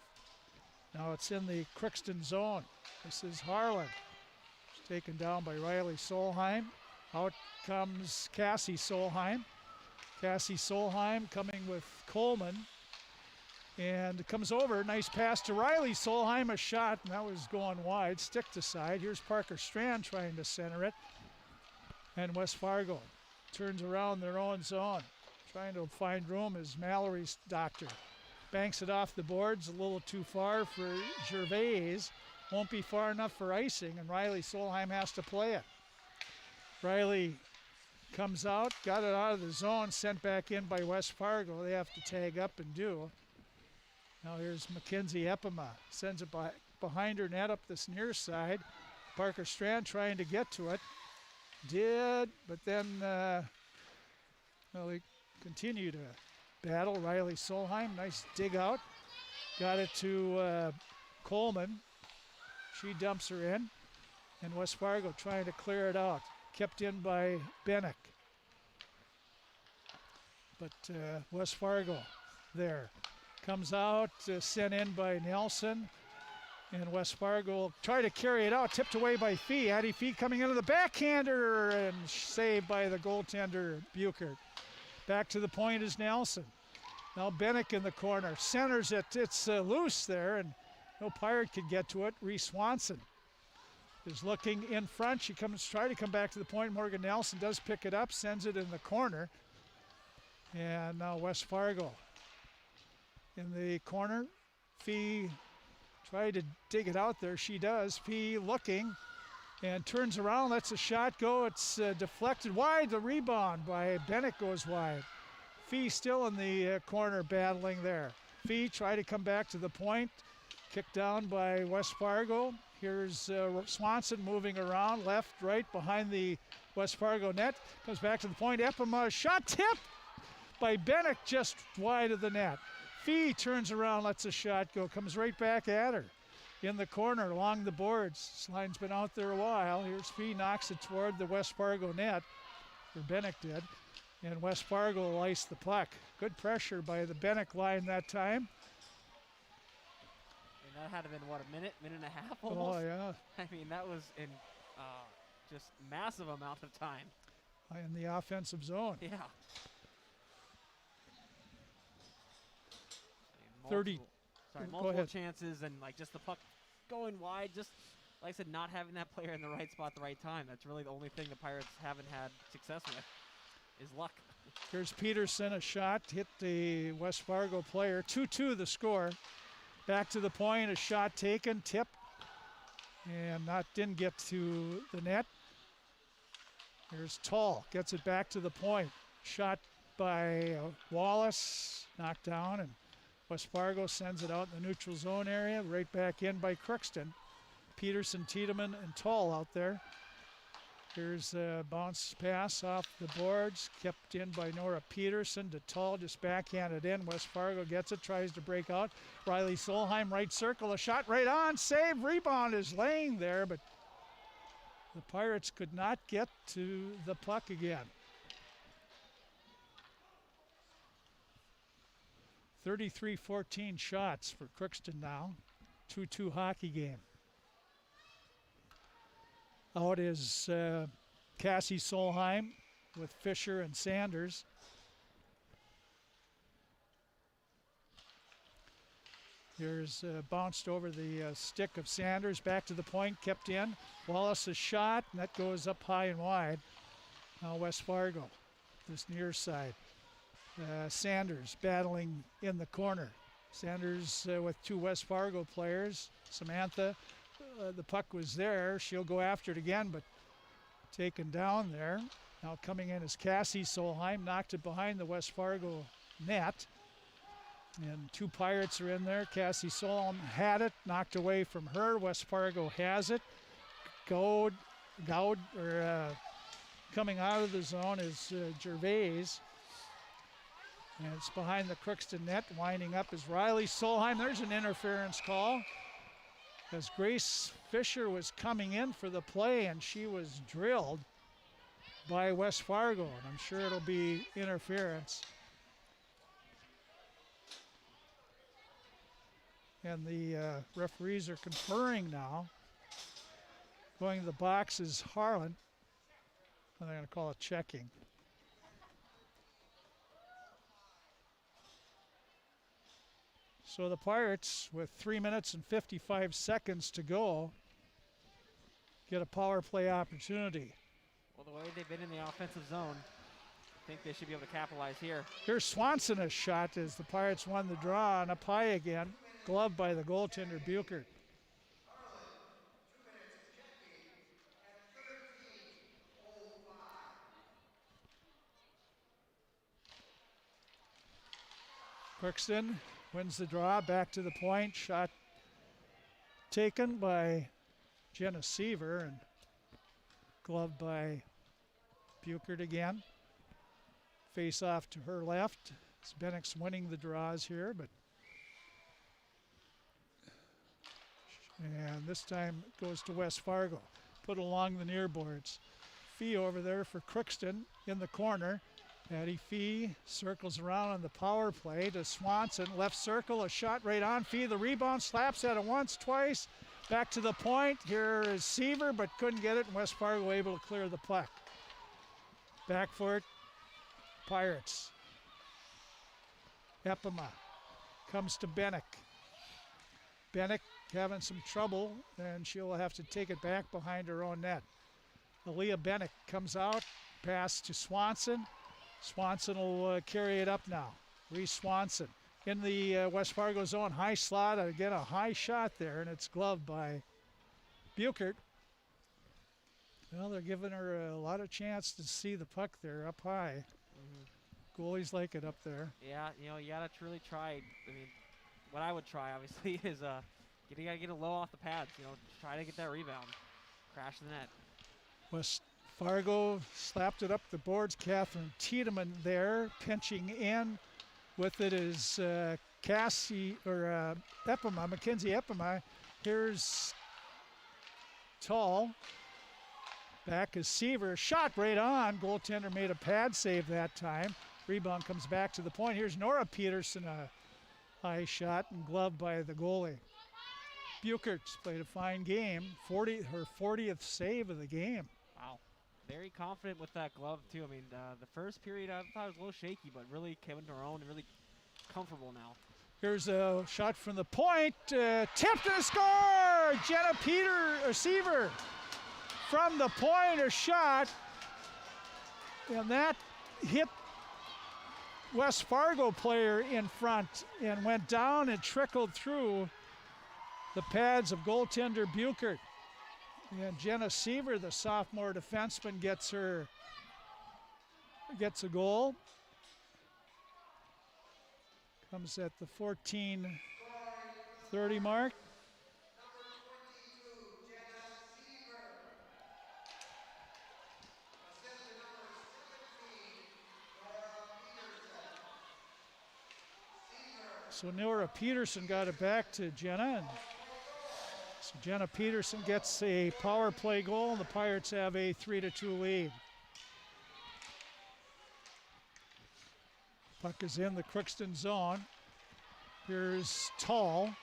Now it's in the Crookston zone. This is Harlan. She's taken down by Riley Solheim. Out comes Cassie Solheim. Cassie Solheim coming with Coleman. And comes over, nice pass to Riley Solheim, a shot, and that was going wide, stick to side. Here's Parker Strand trying to center it. And West Fargo turns around their own zone, trying to find room as Mallory's doctor. Banks it off the boards, a little too far for Gervais. Won't be far enough for icing, and Riley Solheim has to play it. Riley comes out, got it out of the zone, sent back in by West Fargo. They have to tag up and do. Now here's Mackenzie Epima, sends it behind her net up this near side. Parker Strand trying to get to it. Did, but then they continue to battle. Riley Solheim, nice dig out. Got it to Coleman. She dumps her in. And West Fargo trying to clear it out. Kept in by Bennick. But West Fargo there. Comes out, sent in by Nelson. And West Fargo try to carry it out, tipped away by Fee. Addie Fee coming into the backhander and saved by the goaltender Buchert. Back to the point is Nelson. Now Bennick in the corner, centers it. It's loose there, and no Pirate could get to it. Reese Swanson is looking in front. She try to come back to the point. Morgan Nelson does pick it up, sends it in the corner. And now West Fargo in the corner. Fee tried to dig it out there. She does. Fee looking and turns around, lets a shot go. It's deflected wide. The rebound by Bennick goes wide. Fee still in the corner battling there. Fee tried to come back to the point. Kicked down by West Fargo. Here's Swanson moving around, left, right, behind the West Fargo net. Comes back to the point. Epima, shot tipped by Bennick just wide of the net. Fee turns around, lets a shot go, comes right back at her. In the corner, along the boards. This line's been out there a while. Here's Fee, knocks it toward the West Fargo net, or Bennick did. And West Fargo will ice the puck. Good pressure by the Bennick line that time. And that had to have been, what, a minute and a half almost? Oh, yeah. I mean, that was in just massive amount of time. In the offensive zone. Yeah. 30. Go Multiple ahead. chances and like just the puck going wide. Just like I said, not having that player in the right spot at the right time. That's really the only thing the Pirates haven't had success with is luck. Here's Peterson, a shot, hit the West Fargo player. 2-2 the score. Back to the point, a shot taken, tipped, and didn't get to the net. Here's Tall, gets it back to the point. Shot by Wallace, knocked down, and West Fargo sends it out in the neutral zone area, right back in by Crookston. Peterson, Tiedemann, and Tall out there. Here's a bounce pass off the boards, kept in by Nora Peterson to Tall, just backhanded in. West Fargo gets it, tries to break out. Riley Solheim, right circle, a shot right on, save, rebound is laying there, but the Pirates could not get to the puck again. 33-14 shots for Crookston now. 2-2 hockey game. Out is Cassie Solheim with Fisher and Sanders. Here's bounced over the stick of Sanders, back to the point, kept in. Wallace's shot, and that goes up high and wide. Now West Fargo, this near side. Sanders battling in the corner. Sanders with two West Fargo players. Samantha, the puck was there. She'll go after it again, but taken down there. Now coming in is Cassie Solheim, knocked it behind the West Fargo net. And two Pirates are in there. Cassie Solheim had it, knocked away from her. West Fargo has it. Coming out of the zone is Gervais. And it's behind the Crookston net. Winding up is Riley Solheim. There's an interference call. As Grace Fisher was coming in for the play, and she was drilled by West Fargo. And I'm sure it'll be interference. And the referees are conferring now. Going to the box is Harlan. And they're going to call it checking. So the Pirates, with 3 minutes and 55 seconds to go, get a power play opportunity. Well, the way they've been in the offensive zone, I think they should be able to capitalize here. Here's Swanson, a shot as the Pirates won the draw, and up high again. Glove by the goaltender, Buchert. Crookston wins the draw, back to the point. Shot taken by Jenna Seaver and gloved by Buchert again. Face off to her left. Bennick's winning the draws here, but and this time it goes to West Fargo. Put along the near boards. Fee over there for Crookston in the corner. Patty Fee circles around on the power play to Swanson. Left circle, a shot right on Fee. The rebound, slaps at it once, twice. Back to the point. Here is Seaver, but couldn't get it. And West Fargo able to clear the puck. Back for it, Pirates. Epima comes to Bennick. Bennick having some trouble, and she'll have to take it back behind her own net. Aaliyah Bennick comes out, pass to Swanson. Swanson will carry it up now. Reese Swanson in the West Fargo zone, high slot. Again, a high shot there, and it's gloved by Buchert. Well, they're giving her a lot of chance to see the puck there up high. Mm-hmm. Goalies like it up there. Yeah, you gotta truly try. I mean, what I would try, obviously, is you gotta get it low off the pads. Try to get that rebound, crash the net. West Fargo slapped it up the boards. Catherine Tiedemann there, pinching in. With it is Mackenzie Epima. Here's Tall. Back is Seaver. Shot right on. Goaltender made a pad save that time. Rebound comes back to the point. Here's Nora Peterson, a high shot and gloved by the goalie. Buchert's played a fine game. Her 40th save of the game. Wow. Very confident with that glove, too. I mean, the first period I thought it was a little shaky, but really came into her own and really comfortable now. Here's a shot from the point. Tipped and a score! Jenna Seaver from the point, a shot. And that hit West Fargo player in front and went down and trickled through the pads of goaltender Buchert. And Jenna Seaver, the sophomore defenseman, gets a goal. Comes at the 14:30 mark. So Nora Peterson got it back to Jenna. And so Jenna Peterson gets a power play goal, and the Pirates have a 3-2 lead. Puck is in the Crookston zone. Here's Tall.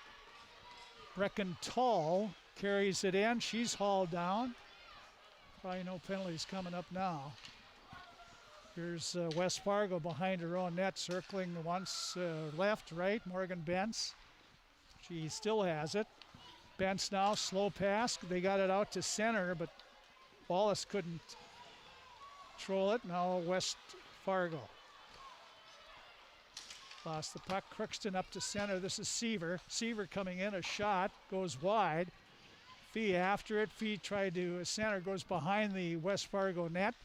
Brecken Tall carries it in. She's hauled down. Probably no penalties coming up now. Here's West Fargo behind her own net, circling once left, right. Morgan Bentz. She still has it. Bentz now, slow pass. They got it out to center, but Wallace couldn't control it. Now West Fargo. Lost the puck. Crookston up to center. This is Seaver. Seaver coming in. A shot goes wide. Fee after it. Fee tried to center. Goes behind the West Fargo net.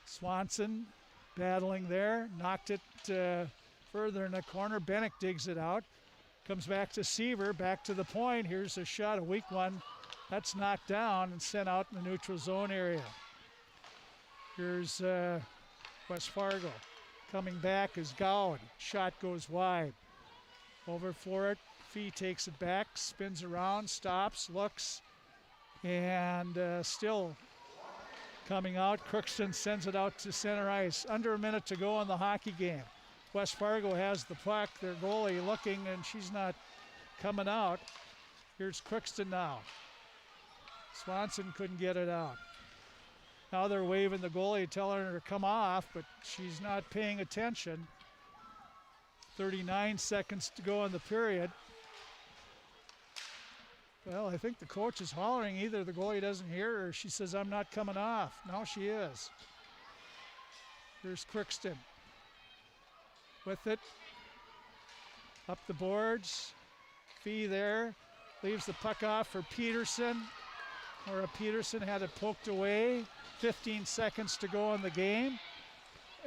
Swanson battling there. Knocked it further in the corner. Bennick digs it out. Comes back to Seaver. Back to the point. Here's a shot. A weak one. That's knocked down and sent out in the neutral zone area. Here's West Fargo. Coming back is Gowan. Shot goes wide. Over for it. Fee takes it back, spins around, stops, looks, and still coming out. Crookston sends it out to center ice. Under a minute to go in the hockey game. West Fargo has the puck. Their goalie looking, and she's not coming out. Here's Crookston now. Swanson couldn't get it out. Now they're waving the goalie, telling her to come off, but she's not paying attention. 39 seconds to go in the period. Well, I think the coach is hollering. Either the goalie doesn't hear her or she says, I'm not coming off. Now she is. Here's Crookston. With it. Up the boards. Fee there. Leaves the puck off for Peterson. Nora Peterson had it poked away. 15 seconds to go in the game.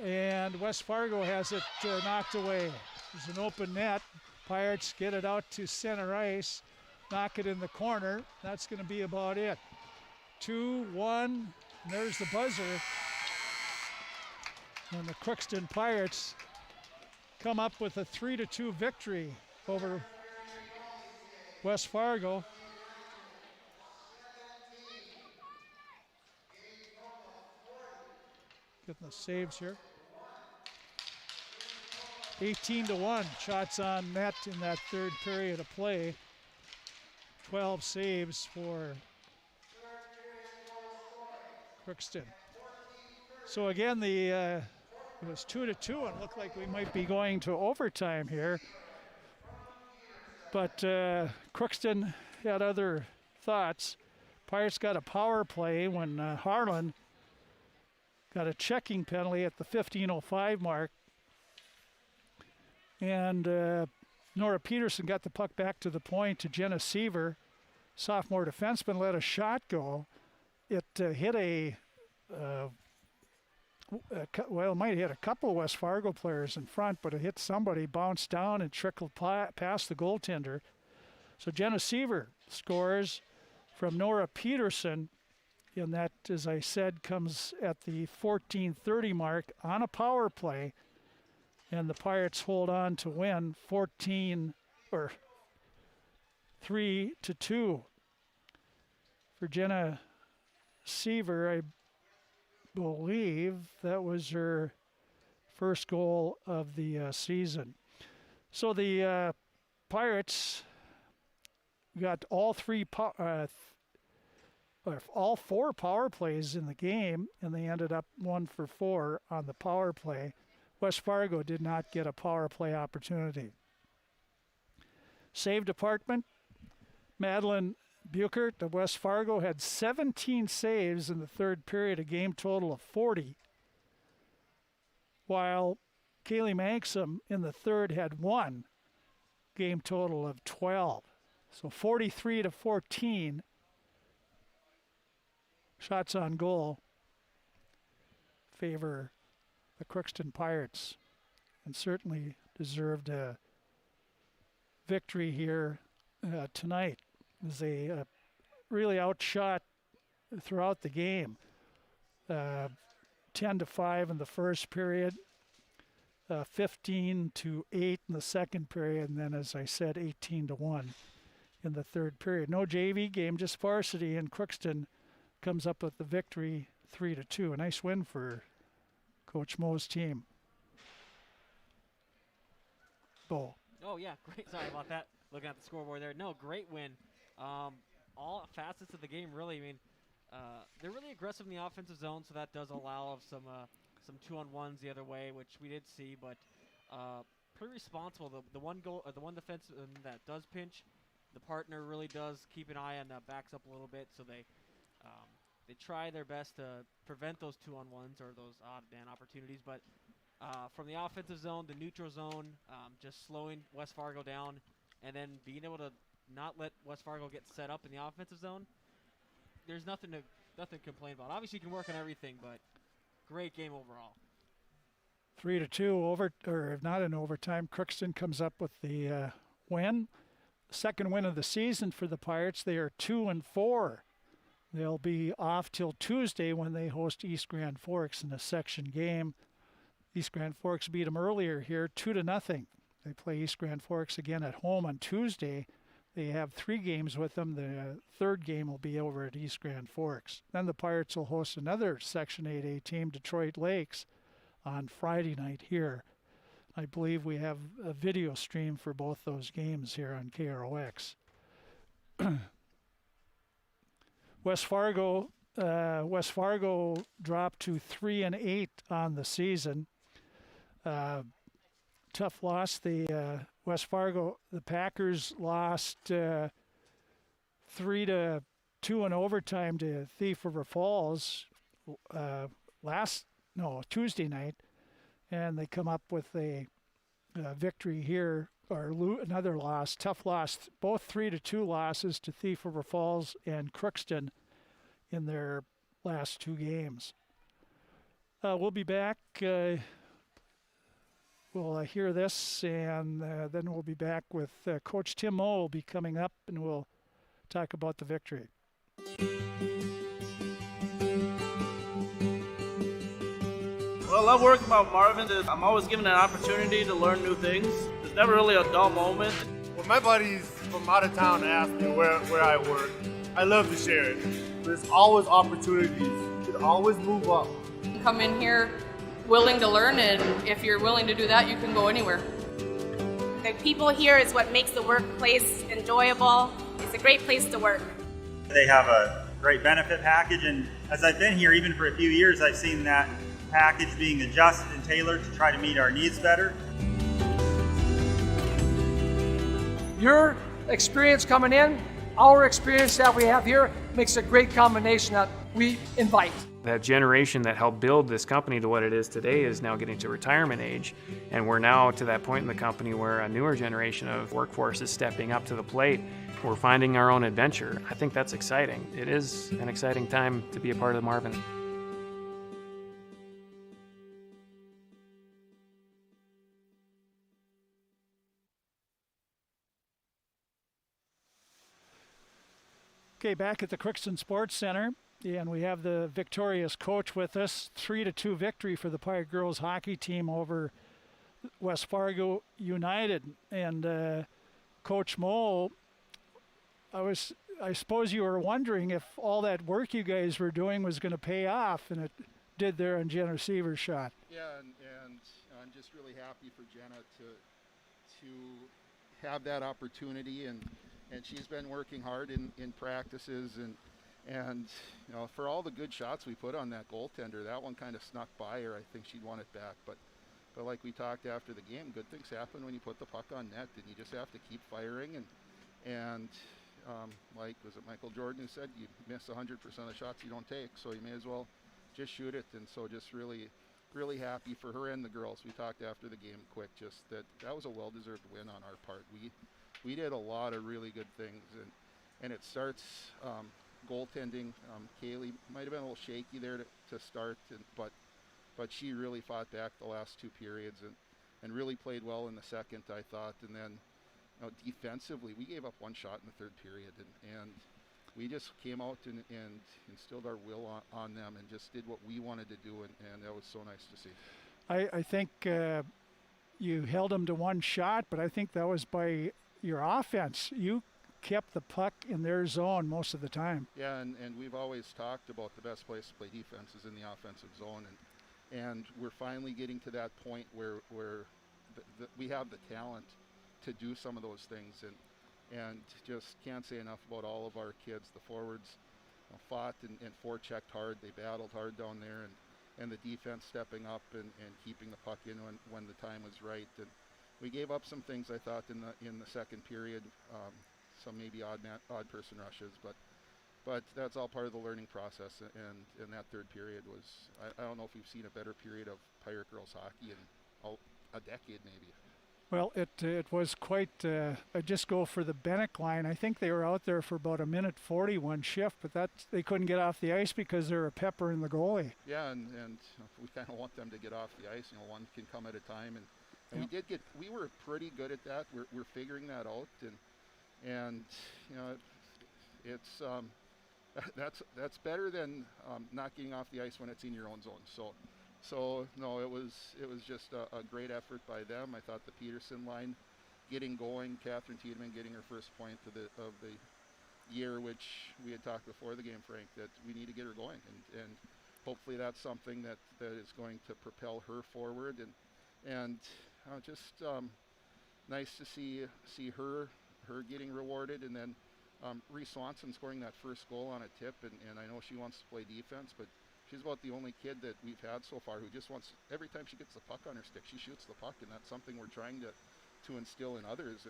And West Fargo has it knocked away. There's an open net. Pirates get it out to center ice. Knock it in the corner. That's going to be about it. 2-1. And there's the buzzer. And the Crookston Pirates come up with a 3-2 victory over West Fargo. Getting the saves here. 18-1 shots on net in that third period of play. 12 saves for Crookston. So again, it was 2-2 and looked like we might be going to overtime here. But Crookston had other thoughts. Pirates got a power play when Harlan got a checking penalty at the 15:05 mark. And Nora Peterson got the puck back to the point to Jenna Seaver. Sophomore defenseman let a shot go. It hit it might hit a couple of West Fargo players in front, but it hit somebody, bounced down, and trickled past the goaltender. So Jenna Seaver scores from Nora Peterson. And that, as I said, comes at the 14:30 mark on a power play. And the Pirates hold on to win 3-2. For Jenna Seaver, I believe that was her first goal of the season. So the Pirates got all four power plays in the game, and they ended up 1 for 4 on the power play. West Fargo did not get a power play opportunity. Save department, Madeline Buchert of West Fargo had 17 saves in the third period, a game total of 40, while Kaylee Manxam in the third had 1, game total of 12. So 43-14 shots on goal favor the Crookston Pirates, and certainly deserved a victory here tonight, as they really outshot throughout the game. 10-5 in the first period, 15-8 in the second period, and then, as I said, 18-1 in the third period. No JV game, just varsity, and Crookston comes up with the victory 3-2. A nice win for Coach Mo's team. Bo. Oh, yeah, great. Sorry about that. Looking at the scoreboard there. No, great win. All facets of the game, really. I mean, they're really aggressive in the offensive zone, so that does allow some 2-on-1s the other way, which we did see, but pretty responsible. The one goal, the one defense that does pinch, the partner really does keep an eye on backs up a little bit, so they try their best to prevent those 2-on-1s or those odd man opportunities. But from the offensive zone, the neutral zone, just slowing West Fargo down, and then being able to not let West Fargo get set up in the offensive zone. There's nothing to complain about. Obviously, you can work on everything, but great game overall. 3-2 not in overtime. Crookston comes up with the win. Second win of the season for the Pirates. They are 2-4. They'll be off till Tuesday when they host East Grand Forks in a section game. East Grand Forks beat them earlier here 2-0. They play East Grand Forks again at home on Tuesday. They have 3 games with them. The third game will be over at East Grand Forks. Then the Pirates will host another Section 8A team, Detroit Lakes, on Friday night here. I believe we have a video stream for both those games here on KROX. West Fargo dropped to 3-8 on the season. Tough loss. The Packers lost 3-2 in overtime to Thief River Falls Tuesday night, and they come up with a victory here, or another loss. Tough loss. Both 3-2 losses to Thief River Falls and Crookston in their last 2 games. We'll be back. We'll hear this, and then we'll be back with Coach Tim Moe will be coming up, and we'll talk about the victory. What I love working about Marvin is I'm always given an opportunity to learn new things. There's never really a dull moment. When my buddies from out of town ask me where I work, I love to share it. There's always opportunities. You can always move up. Come in here willing to learn, and if you're willing to do that, you can go anywhere. The people here is what makes the workplace enjoyable. It's a great place to work. They have a great benefit package, and as I've been here even for a few years, I've seen that package being adjusted and tailored to try to meet our needs better. Your experience coming in, our experience that we have here, makes a great combination that we invite. That generation that helped build this company to what it is today is now getting to retirement age, and we're now to that point in the company where a newer generation of workforce is stepping up to the plate. We're finding our own adventure. I think that's exciting. It is an exciting time to be a part of the Marvin. Okay, back at the Crookston Sports Center, and we have the victorious coach with us. 3-2 victory for the Pirate girls hockey team over West Fargo United. And Coach Moe, I I suppose you were wondering if all that work you guys were doing was going to pay off, and it did there on Jenna Seaver's shot. Yeah, and I'm just really happy for Jenna to have that opportunity, and she's been working hard in practices, and you know, for all the good shots we put on that goaltender, that one kind of snuck by her. I think she'd want it back, but like we talked after the game, good things happen when you put the puck on net, and you just have to keep firing, and like, was it Michael Jordan who said, you miss 100% of the shots you don't take, so you may as well just shoot it. And so just really happy for her and the girls. We talked after the game quick, just that was a well-deserved win on our part. We did a lot of really good things, and it starts goaltending. Kaylee might have been a little shaky there to start, but she really fought back the last two periods and really played well in the second, I thought. And then, you know, defensively, we gave up one shot in the third period, and we just came out and instilled our will on them and just did what we wanted to do, and that was so nice to see. I think you held them to one shot, but I think that was by your offense. You kept the puck in their zone most of the time. Yeah, and we've always talked about the best place to play defense is in the offensive zone, and we're finally getting to that point where we have the talent to do some of those things, and just can't say enough about all of our kids. The forwards fought and forechecked hard. They battled hard down there, and the defense stepping up and keeping the puck in when the time was right. And we gave up some things, I thought, in the second period, some maybe odd person rushes, but that's all part of the learning process. And that third period was, I don't know if we've seen a better period of Pirate girls hockey in a decade maybe. Well, it was quite, I just go for the Bennick line. I think they were out there for about 1:40 one shift, but they couldn't get off the ice because they were peppering the goalie. Yeah, and we kind of want them to get off the ice. You know, one can come at a time, and we were pretty good at that. We're figuring that out, and you know, it's that's better than not getting off the ice when it's in your own zone. So no, it was just a great effort by them. I thought the Peterson line getting going, Catherine Tiedemann getting her first point of the year, which we had talked before the game, Frank, that we need to get her going, and hopefully that's something that is going to propel her forward, and just nice to see her getting rewarded, and then Reese Swanson scoring that first goal on a tip, and I know she wants to play defense, but she's about the only kid that we've had so far who just wants, every time she gets the puck on her stick, she shoots the puck, and that's something we're trying to instill in others.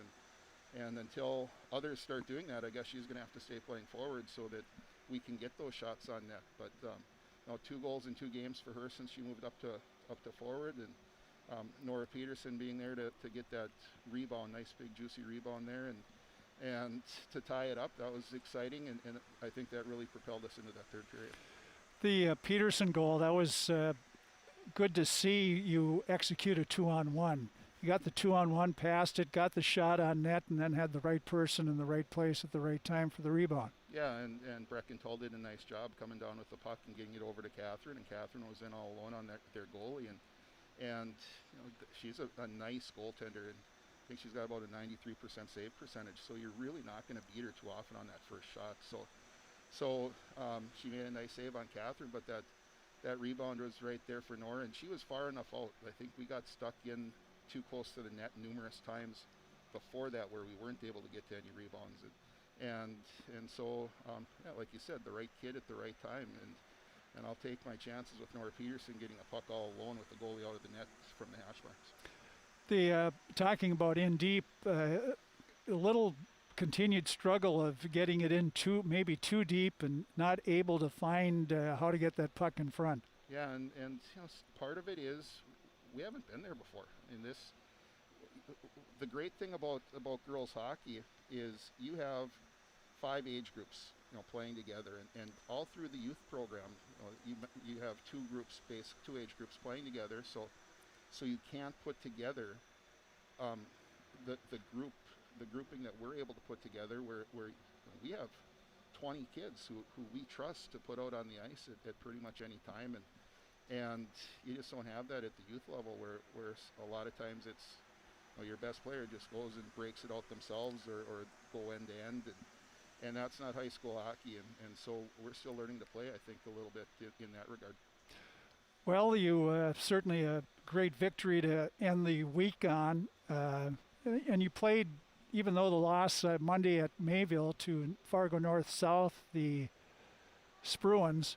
And until others start doing that, I guess she's going to have to stay playing forward so that we can get those shots on net. But 2 goals in 2 games for her since she moved up to forward, and Nora Peterson being there to get that rebound, nice big juicy rebound there, and to tie it up. That was exciting, and I think that really propelled us into that third period. The Peterson goal, that was good to see you execute a 2-on-1. You got the 2-on-1 past it, got the shot on net, and then had the right person in the right place at the right time for the rebound. Yeah, and Breckenthal did a nice job coming down with the puck and getting it over to Catherine, and Catherine was in all alone on their goalie, and you know, she's a nice goaltender, and I think she's got about a 93% save percentage, so you're really not going to beat her too often on that first shot. So she made a nice save on Catherine, but that rebound was right there for Nora, and she was far enough out. I think we got stuck in too close to the net numerous times before that where we weren't able to get to any rebounds. And so, yeah, like you said, the right kid at the right time, and I'll take my chances with Nora Peterson getting a puck all alone with the goalie out of the net from the hash marks. Talking about in deep, a little continued struggle of getting it in maybe too deep and not able to find how to get that puck in front. Yeah, and you know, part of it is we haven't been there before. The great thing about girls hockey is you have 5 age groups, you know, playing together, and all through the youth program, you have 2 age groups playing together. So you can't put together the grouping that we're able to put together where we have 20 kids who we trust to put out on the ice at pretty much any time, and you just don't have that at the youth level where a lot of times it's, you know, your best player just goes and breaks it out themselves or go end to end, and that's not high school hockey, and so we're still learning to play, I think, a little bit in that regard. Well, you certainly a great victory to end the week on, and you played, even though the loss Monday at Mayville to Fargo North South, the Spruans.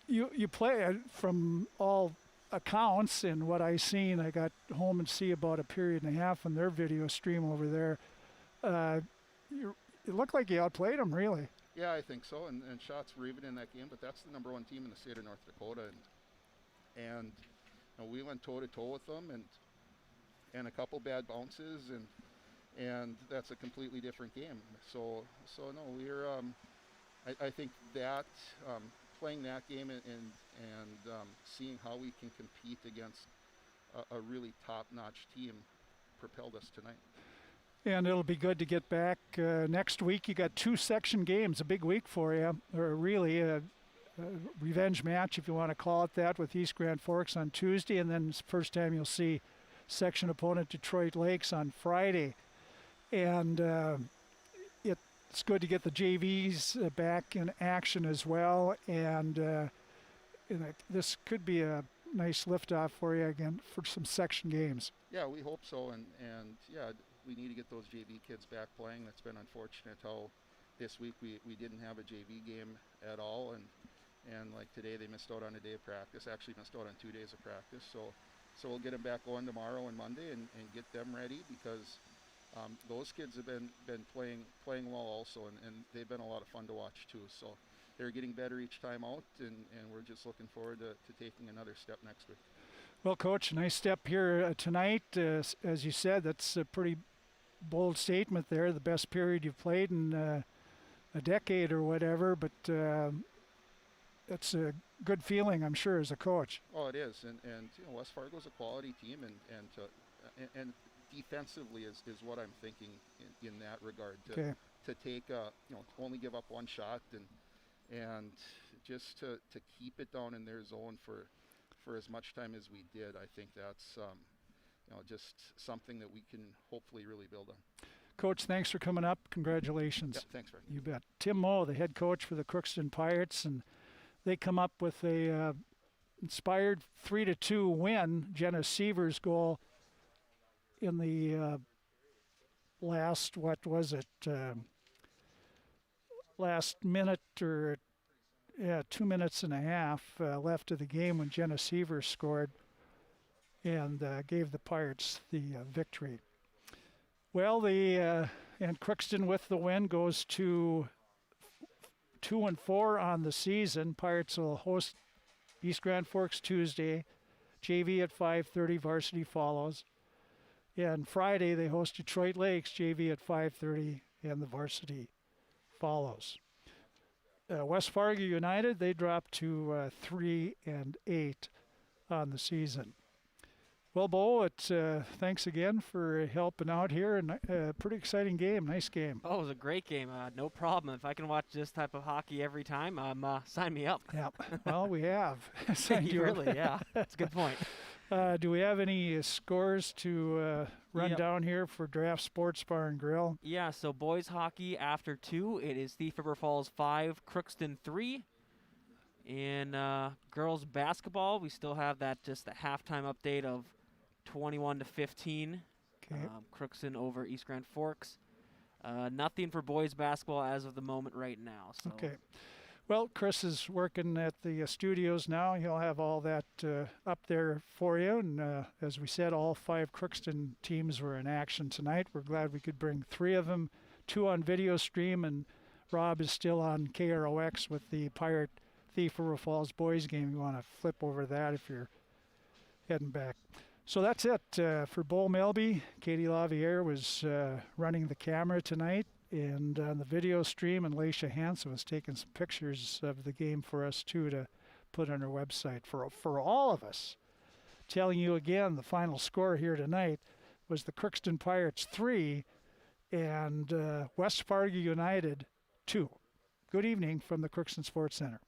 You play from all accounts, and what I seen, I got home and see about a period and a half on their video stream over there. It looked like you outplayed them, really. Yeah, I think so, and shots were even in that game, but that's the number 1 team in the state of North Dakota, and you know, we went toe-to-toe with them, and a couple bad bounces, and that's a completely different game. So no, we're I think that playing that game and seeing how we can compete against a really top-notch team propelled us tonight. And it'll be good to get back next week. You got 2 section games, a big week for you, or really a revenge match, if you want to call it that, with East Grand Forks on Tuesday, and then it's the first time you'll see section opponent Detroit Lakes on Friday. And it's good to get the JVs back in action as well, and this could be a nice liftoff for you again for some section games. Yeah, we hope so, and yeah, we need to get those JV kids back playing. That's been unfortunate how this week we didn't have a JV game at all, and like today they missed out on a day of practice, actually missed out on 2 days of practice, so we'll get them back going tomorrow and Monday and get them ready, because those kids have been playing well also, and they've been a lot of fun to watch too. So they're getting better each time out, and we're just looking forward to taking another step next week. Well, Coach, nice step here tonight. As you said, that's a pretty bold statement there, the best period you've played in a decade or whatever, but that's a good feeling, I'm sure, as a coach. Oh, it is, and you know, West Fargo's a quality team, and defensively is what I'm thinking in that regard, to take only give up 1 shot and just to keep it down in their zone for as much time as we did. I think that's just something that we can hopefully really build on. Coach, thanks for coming up. Congratulations. Yeah, thanks, Frank. You bet. Tim Moe, the head coach for the Crookston Pirates, and they come up with a inspired 3-2 win. Jenna Seaver's goal in the last minute, or 2 minutes and a half left of the game when Jenna Seaver scored and gave the Pirates the victory. Well, and Crookston with the win goes to 2-4 on the season. Pirates will host East Grand Forks Tuesday, JV at 5:30, varsity follows. And Friday they host Detroit Lakes, JV at 5:30, and the varsity follows. West Fargo United, they dropped to 3-8 on the season. Well, Bo, thanks again for helping out here, and pretty exciting game, nice game. Oh, it was a great game. No problem. If I can watch this type of hockey every time, sign me up. Yeah, well, we have. Really, yeah, that's a good point. Do we have any scores to run down here for Draft Sports Bar and Grill? Yeah, so boys hockey after 2, it is Thief River Falls 5, Crookston 3. In girls basketball, we still have the halftime update of 21-15. Okay. Crookston over East Grand Forks. Nothing for boys basketball as of the moment right now. So. Okay. Well, Chris is working at the studios now. He'll have all that up there for you. And as we said, all 5 Crookston teams were in action tonight. We're glad we could bring 3 of them, 2 on video stream, and Rob is still on KROX with the Pirate Thief River Falls boys game. You want to flip over that if you're heading back. So that's it for Bo Melby. Katie Laviere was running the camera tonight, and on the video stream, and Laisha Hansen was taking some pictures of the game for us too to put on our website for all of us. Telling you again, the final score here tonight was the Crookston Pirates 3 and West Fargo United 2. Good evening from the Crookston Sports Center.